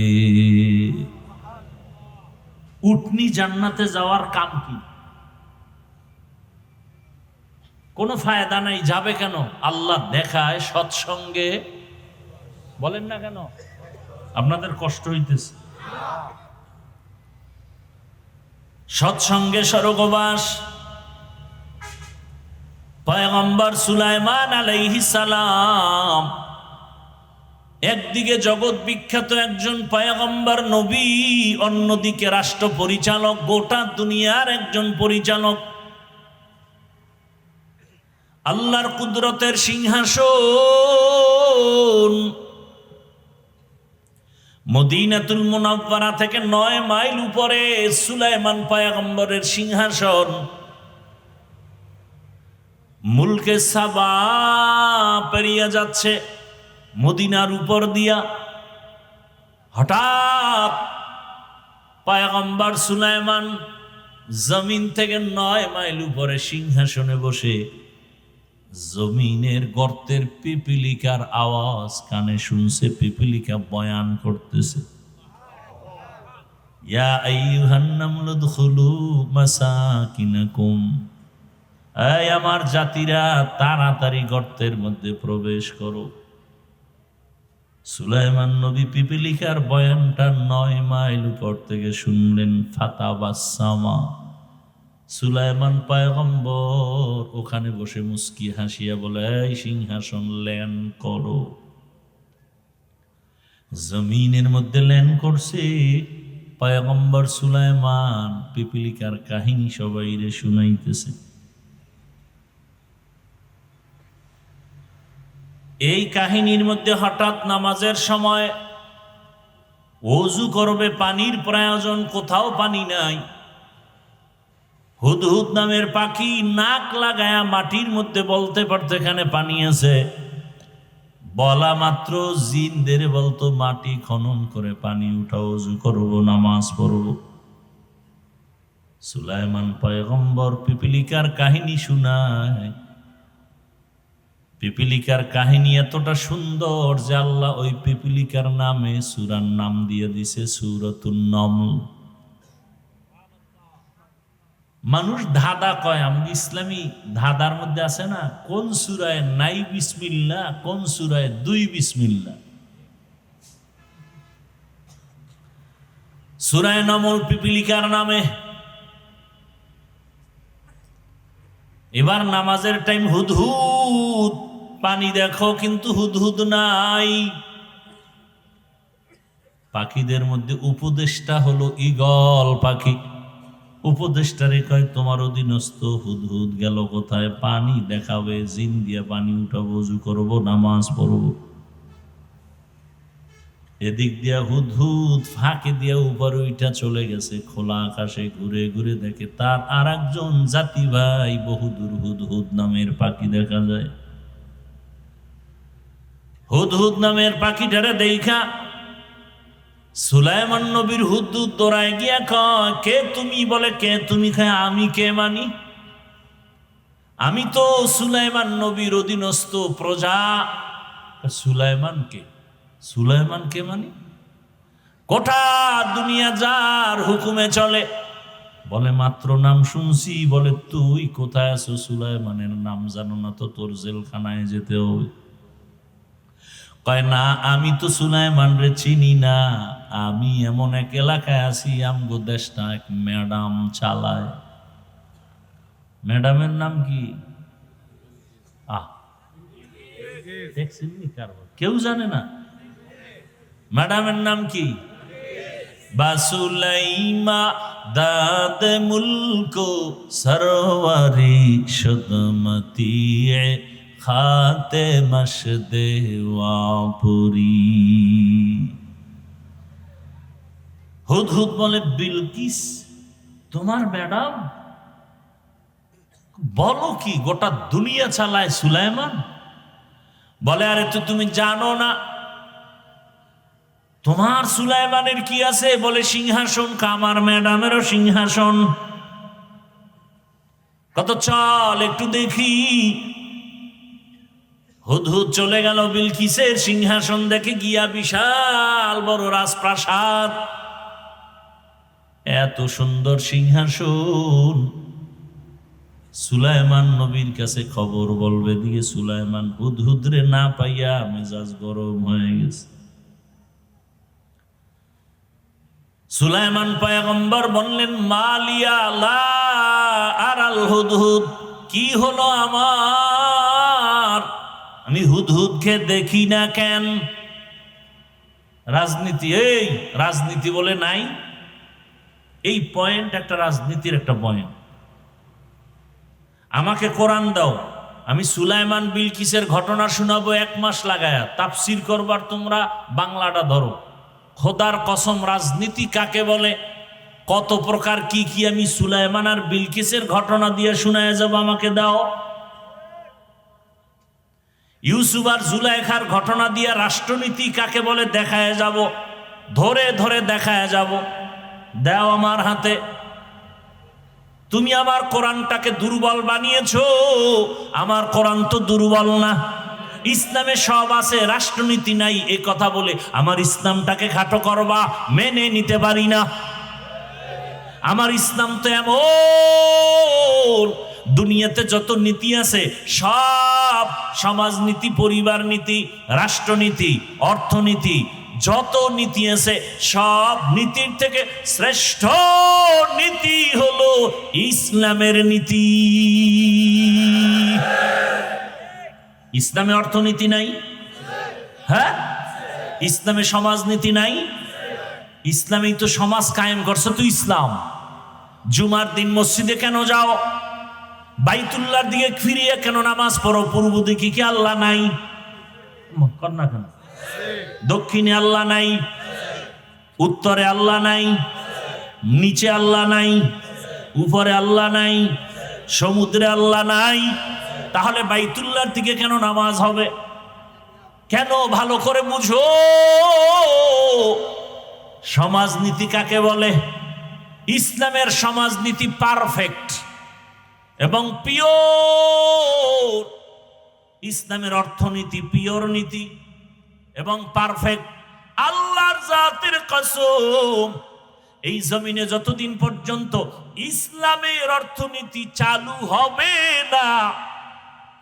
উটনি জান্নাতে যাওয়ার কাম কি? কোনো ফায়দা নাই। যাবে কেন? আল্লাহ দেখায় সৎসঙ্গে। বলেন না কেন? আপনাদের কষ্ট হইতেছে? সৎসঙ্গে স্বর্গবাস। পয়গম্বর সুলাইমান আলাইহিস সালাম একদিকে জগৎ বিখ্যাত একজন পয়গম্বর নবী, অন্যদিকে রাষ্ট্র পরিচালক, গোটা দুনিয়ার একজন পরিচালক। আল্লাহর কুদরতের সিংহাসন মদিনাতুল মুনাওয়ারা থেকে 9 মাইল উপরে সুলাইমান পয়গম্বরের সিংহাসন। মুলকে সাবা পেরিয়ে যাচ্ছে মদিনার উপর দিয়া। হঠাৎ পয়গম্বর সুলাইমান জমিন থেকে 9 মাইল উপরে সিংহাসনে বসে জমিনের গর্তের পিপিলিকার আওয়াজ কানে শুনছে। পিপিলিকা বয়ান করতেছে, ইয়া আইয়ুহান নামলু দুখুলু মাসাকিনাকুম, এই আমার জাতিরা তাড়াতাড়ি গর্তের মধ্যে প্রবেশ করো। সুলাইমান নবী পিপিলিকার বয়ানটা 9 মাইল উপর থেকে শুনলেন। ফাতাবাসসামা, সুলাইমান পয়গম্বর ওখানে বসে মুস্কি হাসিয়া বলে, এই সিংহাসন ল্যান করো। জমিনের মধ্যে ল্যান করছে পয়গম্বর সুলাইমান। পিপিলিকার কাহিনী সবাইরে শুনাইতেছে। এই কাহিনীর মধ্যে হঠাৎ নামাজের সময় ওযু করবে, পানির প্রয়োজন, কোথাও পানি নাই। হুদহুদ নামের পাখি নাক লাগায়া মাটির মধ্যে বলতে পারতো এখানে পানি আছে। বলা মাত্র জিনদের বলতো মাটি খনন করে পানি উঠাও, ওযু করব, নামাজ পড়ব। সুলাইমান পয়গম্বর পিপিলিকার কাহিনী শুনায়। পিপিলিকার কাহিনী এতটা সুন্দর যে আল্লাহ ওই পিপিলিকার নামে সূরার নাম দিয়ে দিছে সূরাতুন নমল। মানুষ ধাঁধা কয়, আমাদের ইসলামী ধাঁধার মধ্যে আছে না, কোন সূরায় নাই বিসমিল্লাহ, কোন সূরায় 2 বিসমিল্লাহ। সূরায়ে নমল পিপিলিকার নামে। এবার নামাজের টাইম, হুদহুদ পানি দেখো কিন্তু হুদহুদ নাই। পাখিদের মধ্যে উপদেষ্টা হলো ঈগল পাখি। উপদেষ্টারে কয়, তোমার অধীনস্থ হুদহুদ গেল কোথায়? পানি দেখাবে, জিন দিয়ে পানি উঠাবো, ওযু করবো, নামাজ পড়বো। এদিক দিয়া হুদহুদ ফাঁকে দিয়া উপরে উঠা চলে গেছে। খোলা আকাশে ঘুরে ঘুরে দেখে তার আর একজন জাতি ভাই বহুদূর হুদহুদ নামের পাখি দেখা যায়। হুদহুদ নামের পাখিটারে দেখা সুলাইমান নবীর হুদহুদ দৌড়ায় গিয়া কয়, কে তুমি? বলে, কে তুমি? খায়, আমি কে মানি? আমি তো সুলাইমান নবীর অধীনস্থ প্রজা। সুলাইমানকে? সুলাইমানকে মানি? গোটা দুনিয়া যার হুকুমে চলে, বলে মাত্র নাম শুনছি। বলে তুই কোথায় আছো? সুলাইমানের নাম জানো না তো? তোর জেলখানায় যেতে হবে। কয় না, আমি তো সুলাইমান রে চিনি না, আমি এমন এক এলাকায় আছি আমগো দেশটা এক ম্যাডাম চালায়। ম্যাডামের নাম কি? দেখছেন কেউ জানে না ম্যাডামের নাম কি? বাসুলাইমা দাদ মুলকো সরওয়ারি সুদমতি খাতে মশদে ওয়াপুরি। হুদহুদ বলে, বিলকিস তোমার ম্যাডাম? বলো কি, গোটা দুনিয়া চালায় সুলাইমান? বলে, আরে তো তুমি জানো না তোমার সুলাইমানের কি আছে? বলে, সিংহাসন। আমার ম্যাডামেরও সিংহাসন। কত চল একটু দেখি। হুদহুদ চলে গেল বিলকিসের সিংহাসন দেখে গিয়া, বিশাল বড় রাজপ্রাসাদ, এত সুন্দর সিংহাসন। সুলাইমান নবীর কাছে খবর বলবে দিয়ে সুলাইমান হুদহুদরে না পাইয়া মেজাজ গরম হয়ে গেছে। সুলাইমান পয়গম্বর বললেন, মালিয়া লা আরাল হুদহুদ, কি হলো আমার, আমি হুদহুদকে দেখি না কেন? রাজনীতি, এই রাজনীতি বলে নাই, এই পয়েন্ট একটা রাজনীতির একটা পয়েন্ট। আমাকে কোরআন দাও, আমি সুলাইমান বিলকিসের ঘটনা শোনাবো 1 মাস লাগায়া, তাফসির করবার তোমরা বাংলাটা ধরো। খোদার কসম, রাজনীতি কাকে বলে, কত প্রকার কি কি আমি সুলাইমান আর বিলকিসের ঘটনা দিয়ে শোনায় যাব, আমাকে দাও। ইউসুফ আর জুলাইখার ঘটনা দিয়ে রাষ্ট্রনীতি কাকে বলে দেখায় যাব, ধরে ধরে দেখায় যাব। দাও আমার হাতে। তুমি আমার কোরআনটাকে দুর্বল বানিয়েছো, আমার কোরআন তো দুর্বল না। ইসলামে সব আছে, রাষ্ট্রনীতি নাই, এ কথা বলে আমার ইসলামটাকে খাটো করবা, মেনে নিতে পারি না। আমার ইসলাম তো এমন, দুনিয়াতে যত নীতি আছে সব, সমাজনীতি, পরিবার নীতি, রাষ্ট্রনীতি, অর্থনীতি, যত নীতি আছে সব নীতির থেকে শ্রেষ্ঠ নীতি হলো ইসলামের নীতি। ইসলামে অর্থনীতি নাই? হ্যাঁ। ইসলামে সমাজনীতি নাই? ইসলামেই তো সমাজ কায়েম করছে তো ইসলাম। জুমার দিন মসজিদে কেন যাও? বাইতুল্লাহর দিকে ফিরিয়ে কেন নামাজ পড়ো? পূর্ব দিকে কি আল্লাহ নাই? কন্যা কেন? দক্ষিণে আল্লাহ নাই? উত্তরে আল্লাহ নাই? নিচে আল্লাহ নাই? উপরে আল্লাহ নাই? সমুদ্রে আল্লাহ নাই? তাহলে বাইতুল্লাহর দিকে কেন নামাজ হবে? কেন? ভালো করে বুঝো সমাজনীতি কাকে বলে। ইসলামের সমাজনীতি পারফেক্ট এবং পিওর। ইসলামের অর্থনীতি পিওর নীতি এবং পারফেক্ট। আল্লাহর জাতের কসম, এই জমিনে যতদিন পর্যন্ত ইসলামের অর্থনীতি চালু হবে না,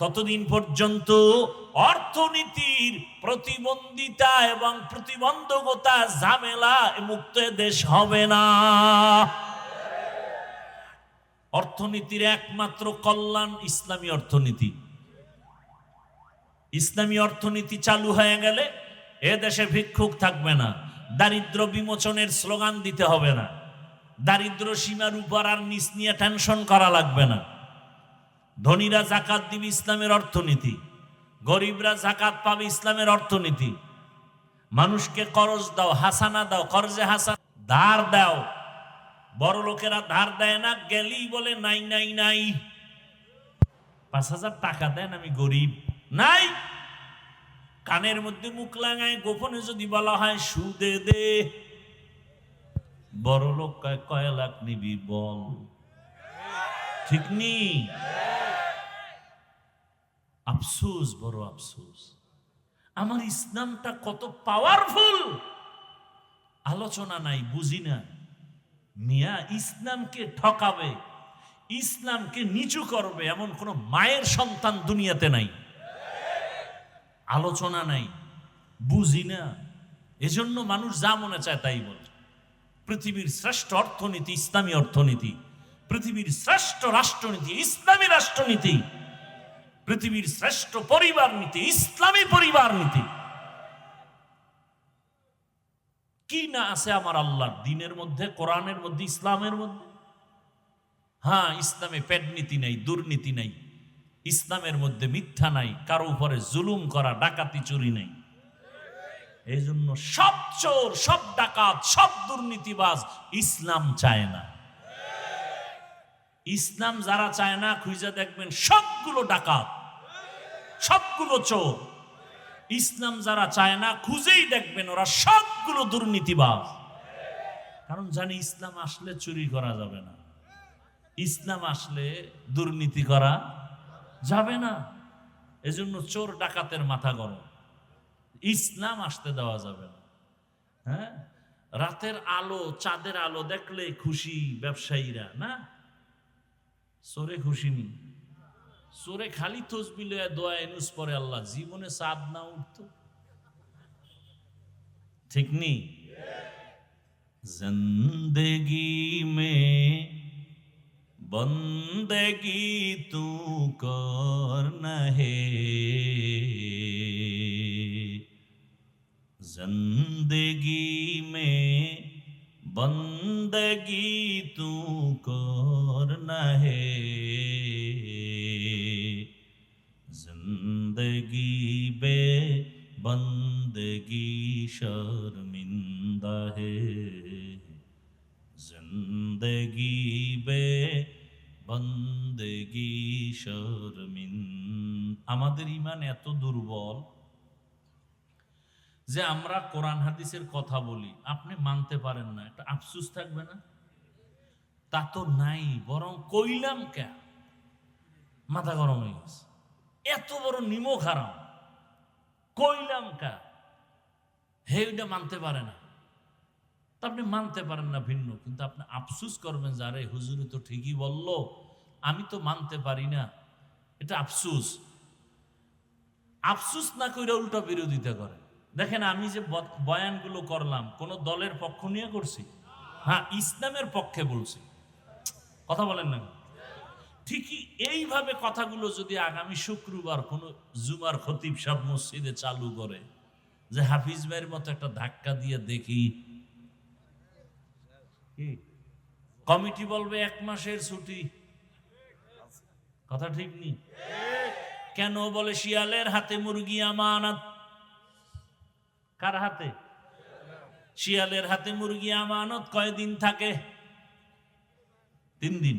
ততদিন পর্যন্ত অর্থনীতির প্রতিবন্ধিতা এবং প্রতিবন্ধকতা, ঝামেলা মুক্ত দেশ হবে না। অর্থনীতির একমাত্র কল্যাণ ইসলামী অর্থনীতি। ইসলামী অর্থনীতি চালু হয়ে গেলে এ দেশে ভিক্ষুক থাকবে না, দারিদ্র বিমোচনের স্লোগান দিতে হবে না, দারিদ্র সীমার উপর আর নিচ নিয়ে টেনশন করা লাগবে না। ধনীরা জাকাত দিবে, ইসলামের অর্থনীতি। গরিবরা জাকাত পাবে, ইসলামের অর্থনীতি। মানুষকে করজ দাও, হাসানা দাও, করজে হাসান, ধার দাও। বড় লোকেরা ধার দেয় না, গেলেই বলে নাই নাই নাই। 5,000 টাকা দেন, আমি গরিব। নাই, কানের মধ্যে মুখ লাগায় গোপনে যদি বলা হয় সুদে দে, বড় লোক কয় লাখ নিবি বল, ঠিক নি? আফসোস, বড় আফসোস। আমার ইসলামটা কত পাওয়ারফুল, আলোচনা নাই, বুঝি না। মিয়া ইসলামকে ঠকাবে, ইসলামকে নিচু করবে এমন কোন মায়ের সন্তান দুনিয়াতে নাই। আলোচনা নাই, বুঝি না, এজন্য মানুষ যা মনে চায় তাই বলে। পৃথিবীর শ্রেষ্ঠ অর্থনীতি ইসলামী অর্থনীতি, পৃথিবীর শ্রেষ্ঠ রাষ্ট্রনীতি ইসলামী রাষ্ট্রনীতি, পৃথিবীর শ্রেষ্ঠ পরিবার নীতি ইসলামী পরিবার নীতি। কি না আছে আমার আল্লাহর দিনের মধ্যে, কোরআনের মধ্যে, ইসলামের মধ্যে? হ্যাঁ, ইসলামে পেট নীতি নাই, দুর্নীতি নাই, ইসলামের মধ্যে মিথ্যা নাই, কারো উপরে জুলুম করা, ডাকাতি চুরি নাই। এই জন্য সব চোর, সব ডাকাত, সব দুর্নীতিবাজ ইসলাম চায় না। ইসলাম যারা চায় না খুঁজে দেখবেন সবগুলো ডাকাত, সবগুলো চোর। ইসলাম যারা চায় না খুঁজেই দেখবেন ওরা সবগুলো দুর্নীতিবাজ। কারণ জানি ইসলাম আসলে চুরি করা যাবে না, ইসলাম আসলে দুর্নীতি করা যাবে না। এজন্য চোর ডাকাতের মাথা গরম, ইসলাম আসতে দেওয়া যাবে না। হ্যাঁ, রাতের আলো, চাঁদের আলো দেখলে খুশি ব্যবসায়ীরা, না চোরে খুশি নি। চোরে খালি তসবিহ লয়ে দোয়া এনুস পরে, আল্লাহ জীবনে চাঁদ না উঠতো, ঠিক নি? জিন্দেগি মে বন্দেগি তু করনা হে, जिंदगी में बंदगी तू करना है, जिंदगी बे बंदगी शर्मिंदा है, जिंदगी बे बंदगी शर्मिंदा। আমাদের ঈমান এত দুর্বল যে আমরা কোরআন হাদিসের কথা বলি, আপনি মানতে পারেন না, একটা আফসোস থাকবে না? তা তো নাই, বরং কইলাম কে মাথা গরম হয়ে গেছে। এত বড় নিমক হারাম, কইলাম কা হে ওইটা মানতে পারে না। তা আপনি মানতে পারেন না ভিন্ন, কিন্তু আপনি আফসোস করবেন যে আরে হুজুরে তো ঠিকই বলল, আমি তো মানতে পারি না। এটা আফসোস। আফসোস না কইরা উল্টা বিরোধিতা করে। দেখেন, আমি যে বয়ানগুলো করলাম কোন দলের পক্ষ নিয়ে করছি? হ্যাঁ, ইসলামের পক্ষে বলছি। কথা বলেন না? ঠিকই এইভাবে কথাগুলো যদি আগামী শুক্রবার কোন জুমার খতিব সাহেব মসজিদে চালু করে, যে হাফিজ ভাইয়ের মতো একটা ধাক্কা দিয়ে দেখি, কমিটি বলবে 1 মাসের ছুটি। কথা ঠিক নেই? কেন বলে শিয়ালের হাতে মুরগি আমানত। কার হাতে? শিয়ালের হাতে মুরগি আমানত কয়দিন থাকে? 3 দিন।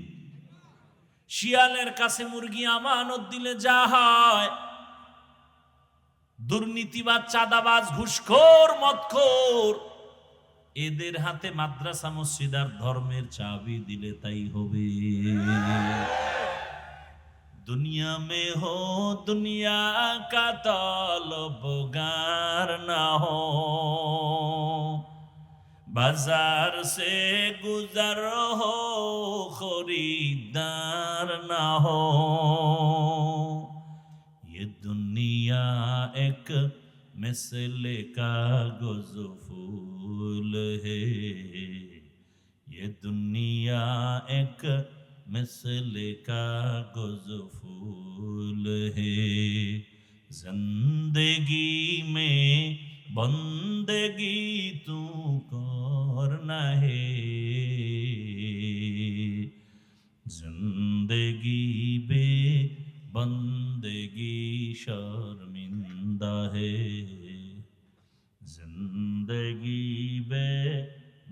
শিয়ালের কাছে মুরগি আমানত দিলে যা হয়, দুর্নীতিবাজ, চাঁদাবাজ, ঘুষখোর, মদখোর, এদের হাতে মাদ্রাসা, মসজিদ আর ধর্মের চাবি দিলে তাই হবে। दुनिया में हो दुनिया का तलबगार ना हो, बाजार से गुजर हो खरीदार ना हो, ये दुनिया एक मिसले कागज फूल है, ये दुनिया एक मिसले कागज फूल है, जिंदगी में बंदगी तू करना है, जिंदगी बे बंदगी शर्मिंदा है, जिंदगी बे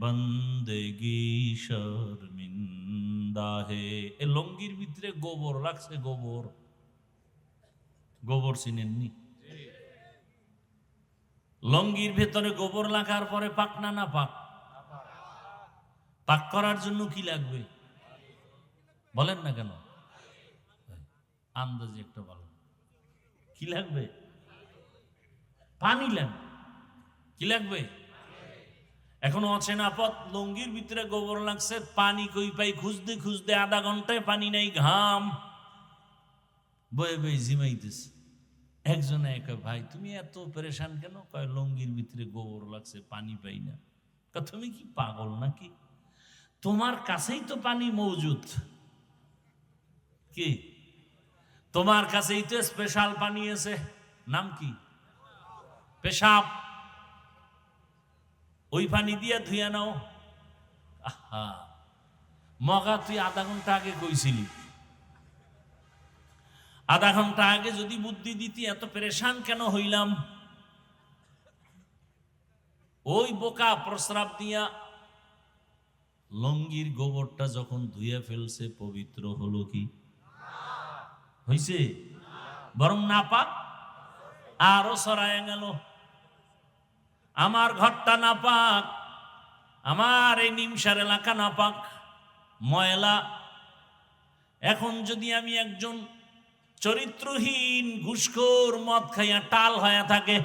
बंदगी शर्मिंदा है। ए लंगिर ভিতরে গোবর রাখছে, গোবর, গোবর চিনেননি? লঙ্গির ভেতরে গোবর লাগার পরে পাক না, না পাক? পাক করার জন্য কি লাগবে বলেন না কেন? আন্দাজে একটা বলেন, কি লাগবে? পানি লাগবে। কি লাগবে? এখনো অচেনা পথ, লুঙ্গির ভিতরে গোবর লাগছে, পানি কই পাই খুঁজতে খুঁজতে আধা ঘন্টায় পানি নাই, ঘাম বয়ে বয়ে জিমাইতেছে। একজনে কয়, ভাই তুমি এত পেরেশান কেন? কয়, লুঙ্গির ভিতরে গোবর লাগছে, পানি পাই না। তুমি কি পাগল নাকি? তোমার কাছেই তো পানি মজুদ, কি তোমার কাছেই তো স্পেশাল পানি আছে, নাম কি? পেশাব। ওই পানি দিয়ে ধুয়ে নাও। আহা, মগা তুই আধা ঘন্টা আগে কইছিলি, আধা ঘন্টা আগে যদি বুদ্ধি দিতি এত পেরেশান কেন হইলাম? ওই বোকা প্রস্রাব দিয়া লঙ্গির গোবরটা যখন ধুয়ে ফেলছে, পবিত্র হলো কি হইছে? বরং নাপাক আরো সরায় গেল। আমার ঘরটা নাপাক, আমার এই নিমসার এলাকা নাপাক, ময়লা। এখন যদি আমি একজন চরিত্রহীন ঘুষখোর, মদ খাইয়া টাল হয়ে থাকে,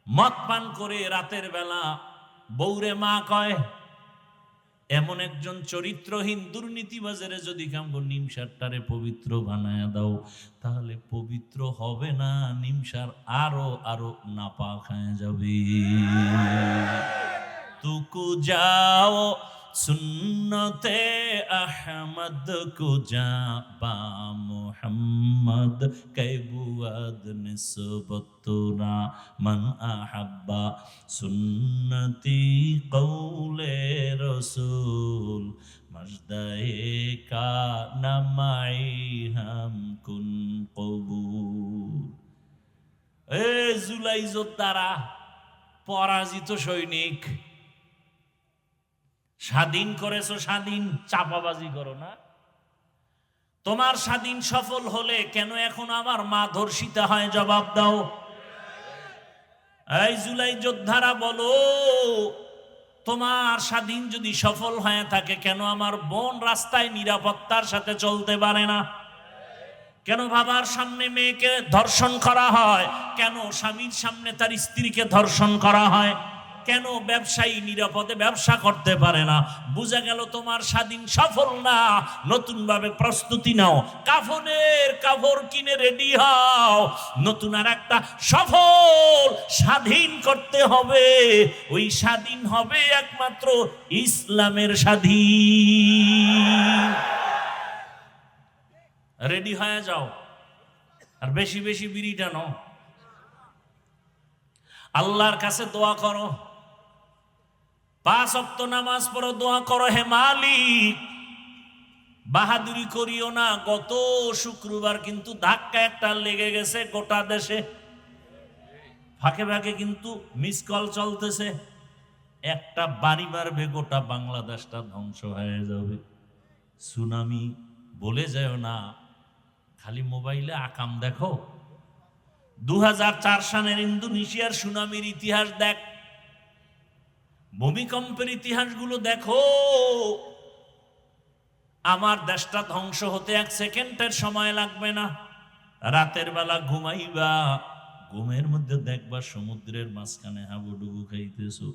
মদ পান করে রাতের বেলা বৌরে মা কয়, এমন একজন চরিত্রহীন দুর্নীতিবাজারে যদি কামগো নিমসারটারে পবিত্র বানায় দাও, তাহলে পবিত্র হবে না, নিমসার আরো আরো নাপাক হয়ে যাবে। তুকু যাও সুন্নতে আহমদ কো যা বা মুহাম্মদ কৈবুয়াদ নিসবতুনা মান আহাব্বা সুন্নতি কৌলে রসুল মজদায়ে কা নামাই হাম কুন কবুল। এ জুলাই যোদ্ধারা, পরাজিত সৈনিক, স্বাধীন করেছো, স্বাধীন চাপাবাজি করো না। তোমার স্বাধীন সফল হলে কেন এখন আমার মা ধর্ষিতা হয়? জবাব দাও। এই জুলাই যোদ্ধারা বলো, তোমার স্বাধীন যদি সফল হয়ে থাকে, কেন আমার বোন রাস্তায় নিরাপত্তার সাথে চলতে পারে না? কেন বাবার সামনে মেয়েকে ধর্ষণ করা হয়? কেন স্বামীর সামনে তার স্ত্রীকে ধর্ষণ করা হয়? কেন ব্যবসায়ী নিরাপদে ব্যবসা করতে পারে না? বুঝা গেল তোমার স্বাধীন সফল না। নতুন ভাবে প্রস্তুতি নাও, কাফনের কাপড় কিনে রেডি হও, নতুন আর একটা সফল স্বাধীন করতে হবে। ওই স্বাধীন হবে একমাত্র ইসলামের স্বাধীন। রেডি হয়ে যাও, আর বেশি বেশি বিড়ি টানো, আল্লাহর কাছে দোয়া করো, 5 ওয়াক্ত নামাজ পড়ো, দোয়া করো, হে মালিক বাহাদুরি করিও না। গত শুক্রবার কিন্তু ধাক্কা একটা লেগে গেছে গোটা দেশে, ফাঁকে ফাঁকে কিন্তু মিস কল চলতেছে, একটা বাড়ি মারবে গোটা বাংলাদেশটা ধ্বংস হয়ে যাবে। সুনামি বলে যায় না, খালি মোবাইলে আকাম দেখো। 2004 সালের ইন্দোনেশিয়ার সুনামির ইতিহাস দেখ, ভূমিকম্পের ইতিহাসগুলো দেখো। আমার দেশটা ধ্বংস হতে 1 সেকেন্ডের সময় লাগবে না। রাতের বেলা ঘুমাইবা, ঘুমের মধ্যে দেখবা সমুদ্রের মাঝখানে হাবুডুবু খাইতেছো।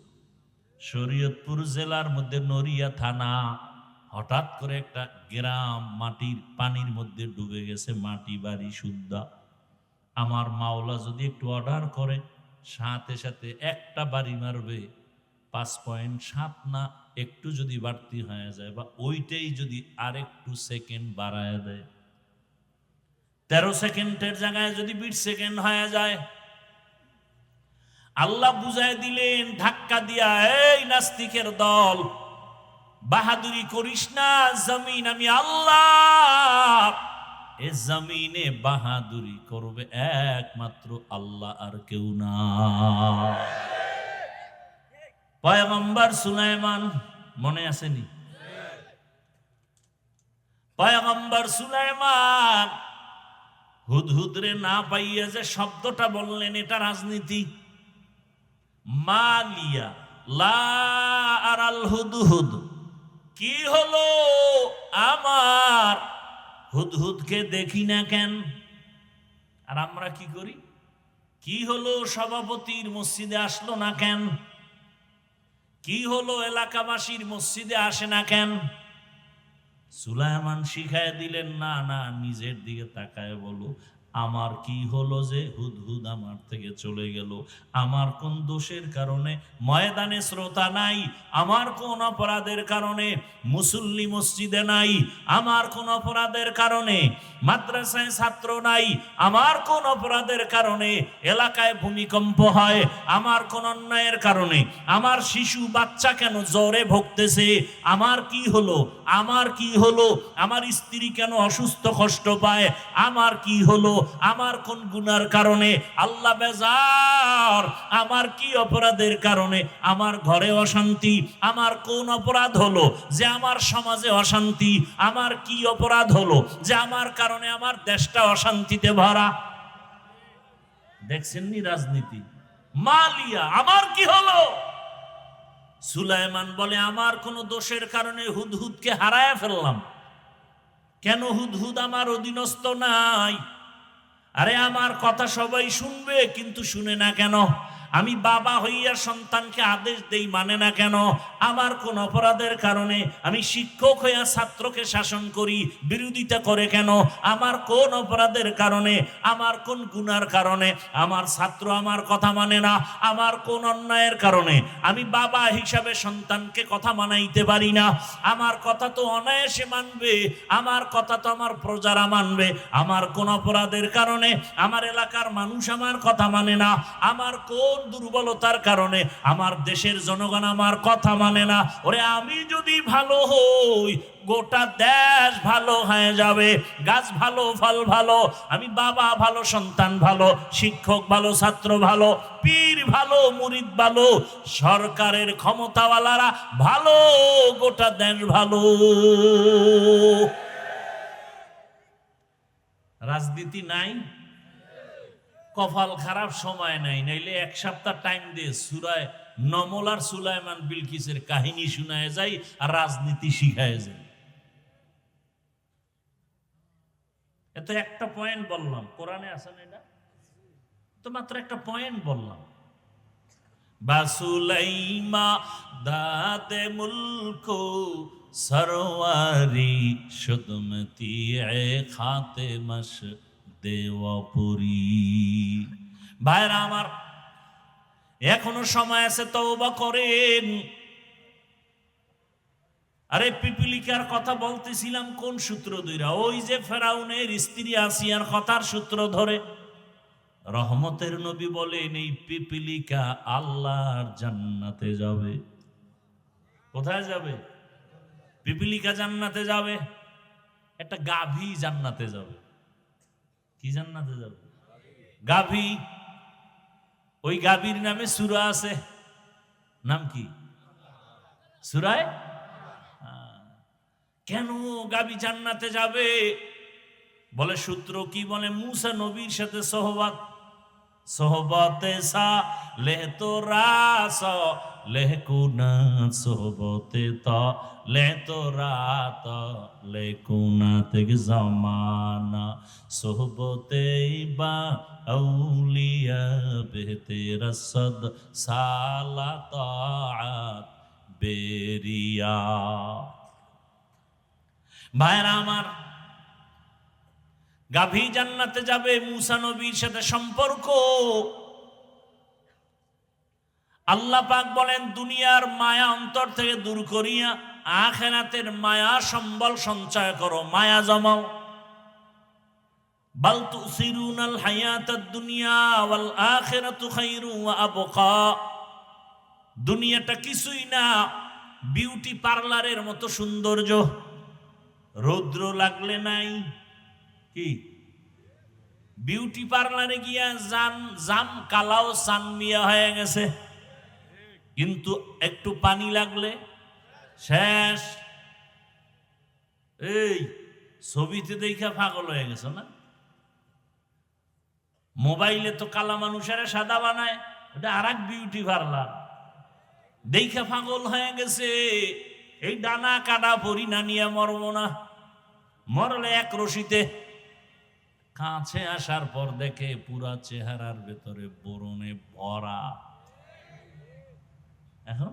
শরীয়তপুর জেলার মধ্যে নড়িয়া থানা, হঠাৎ করে একটা গ্রাম মাটির পানির মধ্যে ডুবে গেছে, মাটি বাড়ি শুদ্ধা। আমার মাওলা যদি একটু অর্ডার করে, সাথে সাথে একটা বাড়ি মারবে, 5.7 না একটু যদি বাড়তি হয়ে যায়, বা ওইটাই যদি আরেকটু সেকেন্ড বাড়ায় দেয়, 13 সেকেন্ডের জায়গায় যদি 20 সেকেন্ড হয়ে যায়, আল্লাহ বুঝায় দিলেন ধাক্কা দিয়া, এই নাস্তিকের দল, বাহাদুরি করিস না, জমিন আমি আল্লাহ, এ জমিনে বাহাদুরি করবে একমাত্র আল্লাহ, আর কেউ না। পয়গম্বর সুলাইমান মনে আসেনি? পয়গম্বর সুলাইমান হুদহুদরে না পাইয়া যে শব্দটা বললেন, এটা রাজনীতি। মালিয়া লা আরাল হুদহুদ, কি হলো আমার হুদহুদকে দেখি না কেন? আর আমরা কি করি? কি হলো সভাপতির মসজিদে আসলো না কেন? কি হলো এলাকাবাসীর মসজিদে আসে না কেন? সুলাইমান শিখায় দিলেন, না না, নিজের দিকে তাকায় বলো, আমার কি হলো যে হুদহুদ আমার থেকে চলে গেল? আমার কোন দোষের কারণে ময়দানে শ্রোতা নাই? আমার কোন অপরাধের কারণে মুসল্লি মসজিদে নাই? আমার কোন অপরাধের কারণে মাদ্রাসায় ছাত্র নাই? আমার কোন অপরাধের কারণে এলাকায় ভূমিকম্প হয়? আমার কোন অন্যায়ের কারণে আমার শিশু বাচ্চা কেন জ্বরে ভুগতেছে? আমার কি হলো? আমার কি হলো? আমার স্ত্রী কেন অসুস্থ কষ্ট পায়? আমার কি হলো? আমার কোন গুনার কারণে আল্লাহ বেজার? আমার কি অপরাধের কারণে আমার ঘরে অশান্তি? আমার কোন অপরাধ হলো যে আমার সমাজে অশান্তি? আমার কি অপরাধ হলো যে আমার কারণে আমার দেশটা অশান্তিতে ভরা? দেখছেননি রাজনীতি? মালিয়া, আমার কি হলো? সুলাইমান বলে, আমার কোন দোষের কারণে হুদহুদকে হারায় ফেললাম। কেন হুদহুদ আমার অধীনস্থ নাই? আরে আমার কথা সবাই শুনবে, কিন্তু শুনে না কেন? আমি বাবা হইয়া সন্তানকে আদেশ দেই, মানে না কেন? আমার কোন অপরাধের কারণে আমি শিক্ষক হইয়া ছাত্রকে শাসন করি, বিরোধিতা করে কেন? আমার কোন অপরাধের কারণে, আমার কোন গুনার কারণে আমার ছাত্র আমার কথা মানে না? আমার কোন অন্যায়ের কারণে আমি বাবা হিসাবে সন্তানকে কথা মানাইতে পারি না? আমার কথা তো অনায়াসে মানবে, আমার কথা তো আমার প্রজারা মানবে। আমার কোন অপরাধের কারণে আমার এলাকার মানুষ আমার কথা মানে না? আমার কোন দুর্বলতার কারণে আমার দেশের জনগণ আমার কথা মানে না? ওরে আমি যদি ভালো হই, গোটা দেশ ভালো হয়ে যাবে। গাছ ভালো, ফল ভালো, আমি বাবা ভালো, সন্তান ভালো, শিক্ষক ভালো, ছাত্র ভালো, পীর ভালো, মুরিদ ভালো, সরকারের ক্ষমতাওয়ালারা ভালো, গোটা দেশ ভালো। রাজনীতি নাই, কপাল খারাপ সময় নাই, নাইলে এক সপ্তাহ টাইম দিয়ে সূরায়ে নমল আর সুলাইমান বিলকিসের কাহিনী শোনায় যাই আর রাজনীতি শিখায় যায়। এত একটা পয়েন্ট বললাম, কোরআনে আছে না? এটা তো মাত্র একটা পয়েন্ট বললাম। বাসুলাইমা দাতে মুলকো সরওয়ারি শুদমতি এ খাতে মশ দেওয়াপুরি। ভাইরা আমার, এখনো সময় আছে, তওবা করেন। আরে পিপিলিকার কথা বলতেছিলাম কোন সূত্র ধইরা? ওই যে ফেরাউনের স্ত্রী আসিয়ার কথার সূত্র ধরে। রহমতের নবী বলেন, এই পিপিলিকা আল্লাহর জান্নাতে যাবে। কোথায় যাবে? পিপিলিকা জান্নাতে যাবে। একটা গাভী জান্নাতে যাবে। কি জান্নাতে যাবে? গাভী। ওই গাভীর নামে সূরা আছে। নাম কি? সূরায়ে। কেন গাভী জান্নাতে যাবে? বলে সূত্র কি বলে? মুসা নবীর সাথে সোহবত, সোহবতে সা লেহ তো রাস লেহ কুনা, সোহবতে তা লে তো রাত লে কুনা তেগ জামানা, সোহবতে বা আউলিয়া বেহতে রসদ সালা তাআত বেরিয়া। ভাইরা আমার, গাভী জান্নাতে যাবে, মুসা নবীর সাথে সম্পর্ক। আল্লাহ পাক বলেন, দুনিয়ার মায়া অন্তর থেকে দূর করিয়া আখিরাতের মায়া সম্বল সঞ্চয় করো, মায়া জমাও। বাল তুসিরুনাল হায়াতাদ দুনিয়া ওয়াল আখিরাতু খায়রু ওয়া আবকা। দুনিয়াটা কিছুই না, বিউটি পার্লারের মতো সৌন্দর্য। রৌদ্র লাগলে নাই কি? বিউটি পার্লারে গিয়া জাম কালাও সানমিয়া হয়ে গেছে, কিন্তু একটু পানি লাগলে শেষ। এই ছবিতে দেখা পাগল হয়ে গেছে না? মোবাইলে তো কালা মানুষেরা সাদা বানায়, ওটা আর এক বিউটি পার্লার। দেখা পাগল হয়ে গেছে। এই ডানা কাটা পরিণা নিয়ে মরব না, মরলে এক রশিতে। কাছে আসার পর দেখে পুরা চেহারার ভেতরে বরণে ভরা। এখন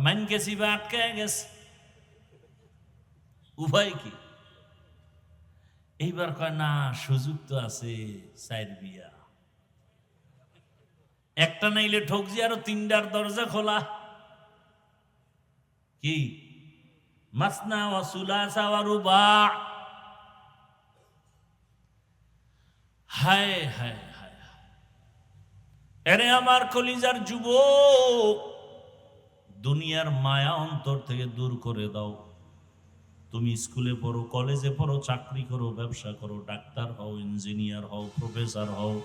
মাইন গেছি বা আটকে গেছে, উভয় কি? এইবার কয় না, সুযোগ তো আছে, চার বিয়া একটা নাইলে ঠকজি, আরো তিনটার দরজা খোলা। কি মাসনা ওয়া সুলাসা ওয়া রুবা। হায় হায় হায়, এরে আমার কলিজার যুবক, দুনিয়ার মায়া অন্তর থেকে দূর করে দাও। তুমি স্কুলে পড়ো, কলেজে পড়ো, চাকরি করো, ব্যবসা করো, ডাক্তার হও, ইঞ্জিনিয়ার হও, প্রফেসর হও,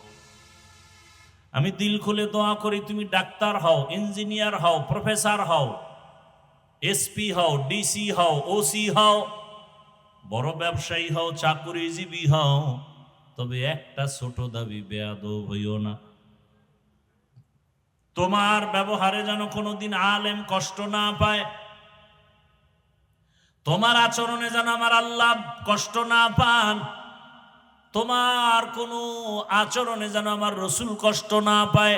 আমি দিল খুলে দোয়া করি তুমি ডাক্তার হও, ইঞ্জিনিয়ার হও, প্রফেসর হও, এসপি হও, ডিসি হও, ওসি হও, বড় ব্যবসায়ী হও, চাকুরিজীবী হও, তবে একটা ছোট দাবি, বেয়াদব হইও না। তোমার ব্যবহারে যেন কোনোদিন আলেম কষ্ট না পায়, তোমার আচরণে যেন আমার আল্লাহ কষ্ট না পান, তোমার কোনো আচরণে যেন আমার রসুল কষ্ট না পায়,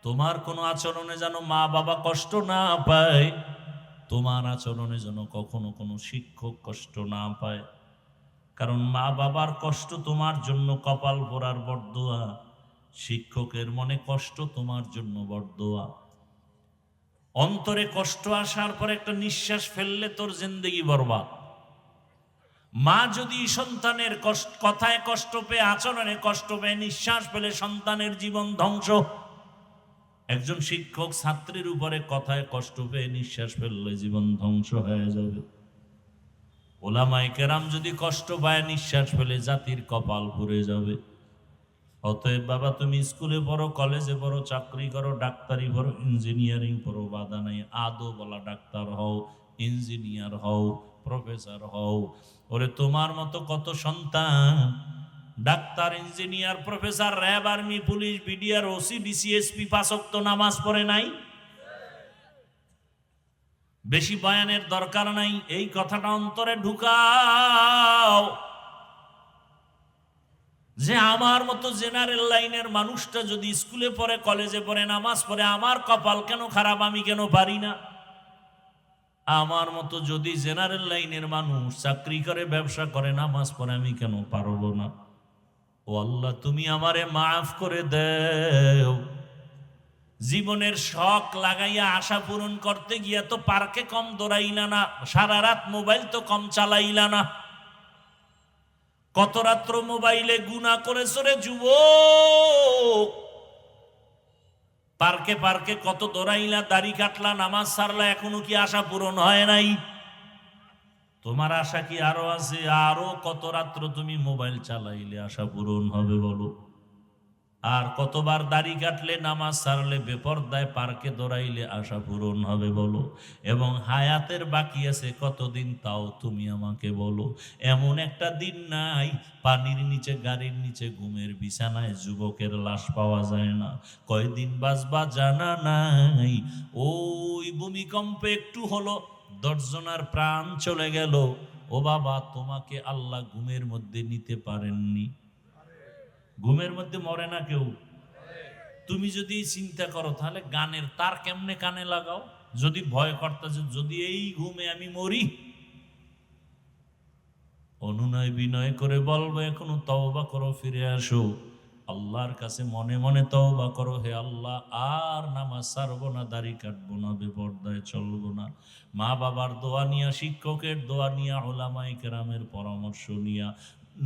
তোমার কোনো আচরণে যেন মা বাবা কষ্ট না পায়, তোমার আচরণে যেন কখনো কোনো শিক্ষক কষ্ট না পায়। কারণ মা বাবার কষ্ট তোমার জন্য কপাল পোড়ার বরদোয়া, শিক্ষকের মনে কষ্ট তোমার জন্য বরদোয়া। অন্তরে কষ্ট আসার পর একটা নিঃশ্বাস ফেললে তোর জিন্দেগি বরবাদ। মা যদি সন্তানের কথায় কষ্ট পেয়ে, আচরণে কষ্ট পেয়ে, নিঃশ্বাস ফেলে, সন্তানের জীবন ধ্বংস। একজন শিক্ষক ছাত্রীর উপরে কথায় কষ্ট পেয়ে নিঃশ্বাস ফেললে জীবন ধ্বংস হয়ে যাবে। ওলামায়ে কেরাম যদি কষ্ট পায়, নিঃশ্বাস ফেলে, জাতির কপাল পুড়ে যাবে। অতএব বাবা, তুমি স্কুলে পড়ো, কলেজে পড়ো, চাকরি করো, ডাক্তারি পড়ো, ইঞ্জিনিয়ারিং পড়ো, বাধা নাই। আদো বলা ডাক্তার হও, ইঞ্জিনিয়ার হও, প্রফেসর হও। ওরে তোমার মতো কত সন্তান doctor, engineer, professor, RAB, army, police, BDR, OC, DC, SP, 5 ওয়াক্ত নামাজ পড়ে নাই। বেশি বয়ানের দরকার নাই, এই কথাটা অন্তরে ঢুকাও যে আমার মতো জেনারেল লাইনের মানুষটা যদি স্কুলে পড়ে, কলেজে পড়ে, নামাজ পড়ে, আমার কপাল কেন খারাপ, আমি কেন পারি না? আমার মতো যদি জেনারেল লাইনের মানুষ চাকরি করে, ব্যবসা করে, নামাজ পড়ে, আমি কেন পারবো না? ও আল্লাহ, তুমি আমারে মাফ করে দেও। জীবনের শখ লাগাইয়া আশা পূরণ করতে গিয়া তো পার্কে কম দৌড়াইলা না, সারা রাত মোবাইল তো কম চালাইলা না। কত রাত্র মোবাইলে গুনাহ করেছো রে যুবক। পার্কে পার্কে কত দৌড়াইলা, দাড়ি কাটলা, নামাজ সারলা, এখনো কি আশা পূরণ হয় নাই? তোমার আশা কি আরো আছে? আরো কত রাত্র তুমি মোবাইল চালাইলে আশা পূরণ হবে বলো? আর কতবার দাড়ি কাটলে, নামাজ সারলে, বেপরদায় পার্কে দৌড়াইলে আশা পূরণ হবে বলো? এবং হায়াতের বাকি আছে কতদিন, তাও তুমি আমাকে বলো। এমন একটা দিন নাই পানির নিচে, গাড়ির নিচে, ঘুমের বিছানায় যুবকের লাশ পাওয়া যায় না। কয়দিন বাঁচবা জানা নাই। ওই ভূমিকম্পে একটু হলো 10 জনের প্রাণ চলে গেল। ও বাবা, তোমাকে আল্লাহ ঘুমের মধ্যে নিতে পারেননি? ঘুমের মধ্যে মরে না কেউ। তুমি যদি চিন্তা করো, তাহলে গানের তার কেমনে কানে লাগাও? যদি ভয় করতেছে, যদি এই ঘুমে আমি মরি, অনুনয় বিনয় করে বলবো, এখনো তওবা করো, ফিরে আসো আল্লাহর কাছে, মনে মনে তওবা করো, হে আল্লাহ, আর নামাজ ছাড়বো না, দাড়ি কাটবো না, বেপরদায় চলবো না। মা বাবার দোয়া নিয়া, শিক্ষকের দোয়া নিয়া, উলামায়ে কেরামের পরামর্শ নিয়া,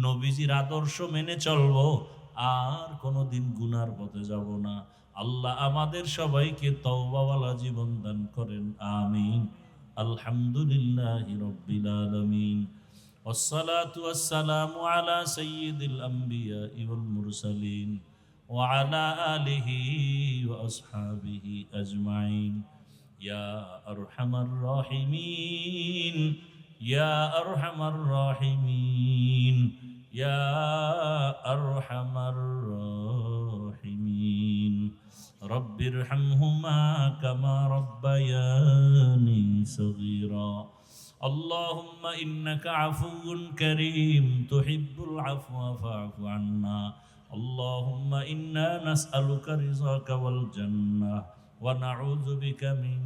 নবীজির আদর্শ মেনে চলবো, আর কোনোদিন গুনার পথে যাব না। আল্লাহ আমাদের সবাইকে তওবাওয়ালা জীবন দান করেন, আমিন। আলহামদুলিল্লাহি রাব্বিল আলামিন। والصلاة والسلام على سيد الأنبياء والمرسلين وعلى آله وأصحابه أجمعين يا أرحم الراحمين يا أرحم الراحمين يا أرحم الراحمين رب ارحمهما كما ربياني صغيرا اللهم إنك عفو كريم تحب العفو فاعف عنا اللهم إنا نسألك رضاك والجنة ونعوذ بك من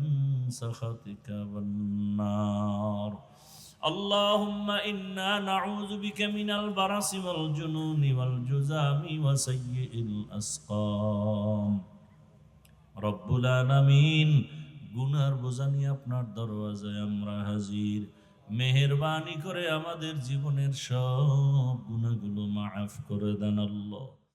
سخطك والنار اللهم إنا نعوذ بك من البرص والجنون والجذام وسيء الأسقام রব্বুল আলামিন গুনার বোঝা নিয়ে আপনার দরওয়াজায় আমরা হাজির মেহেরবানি করে আমাদের জীবনের সব গুনাহগুলো মাফ করে দেন আল্লাহ।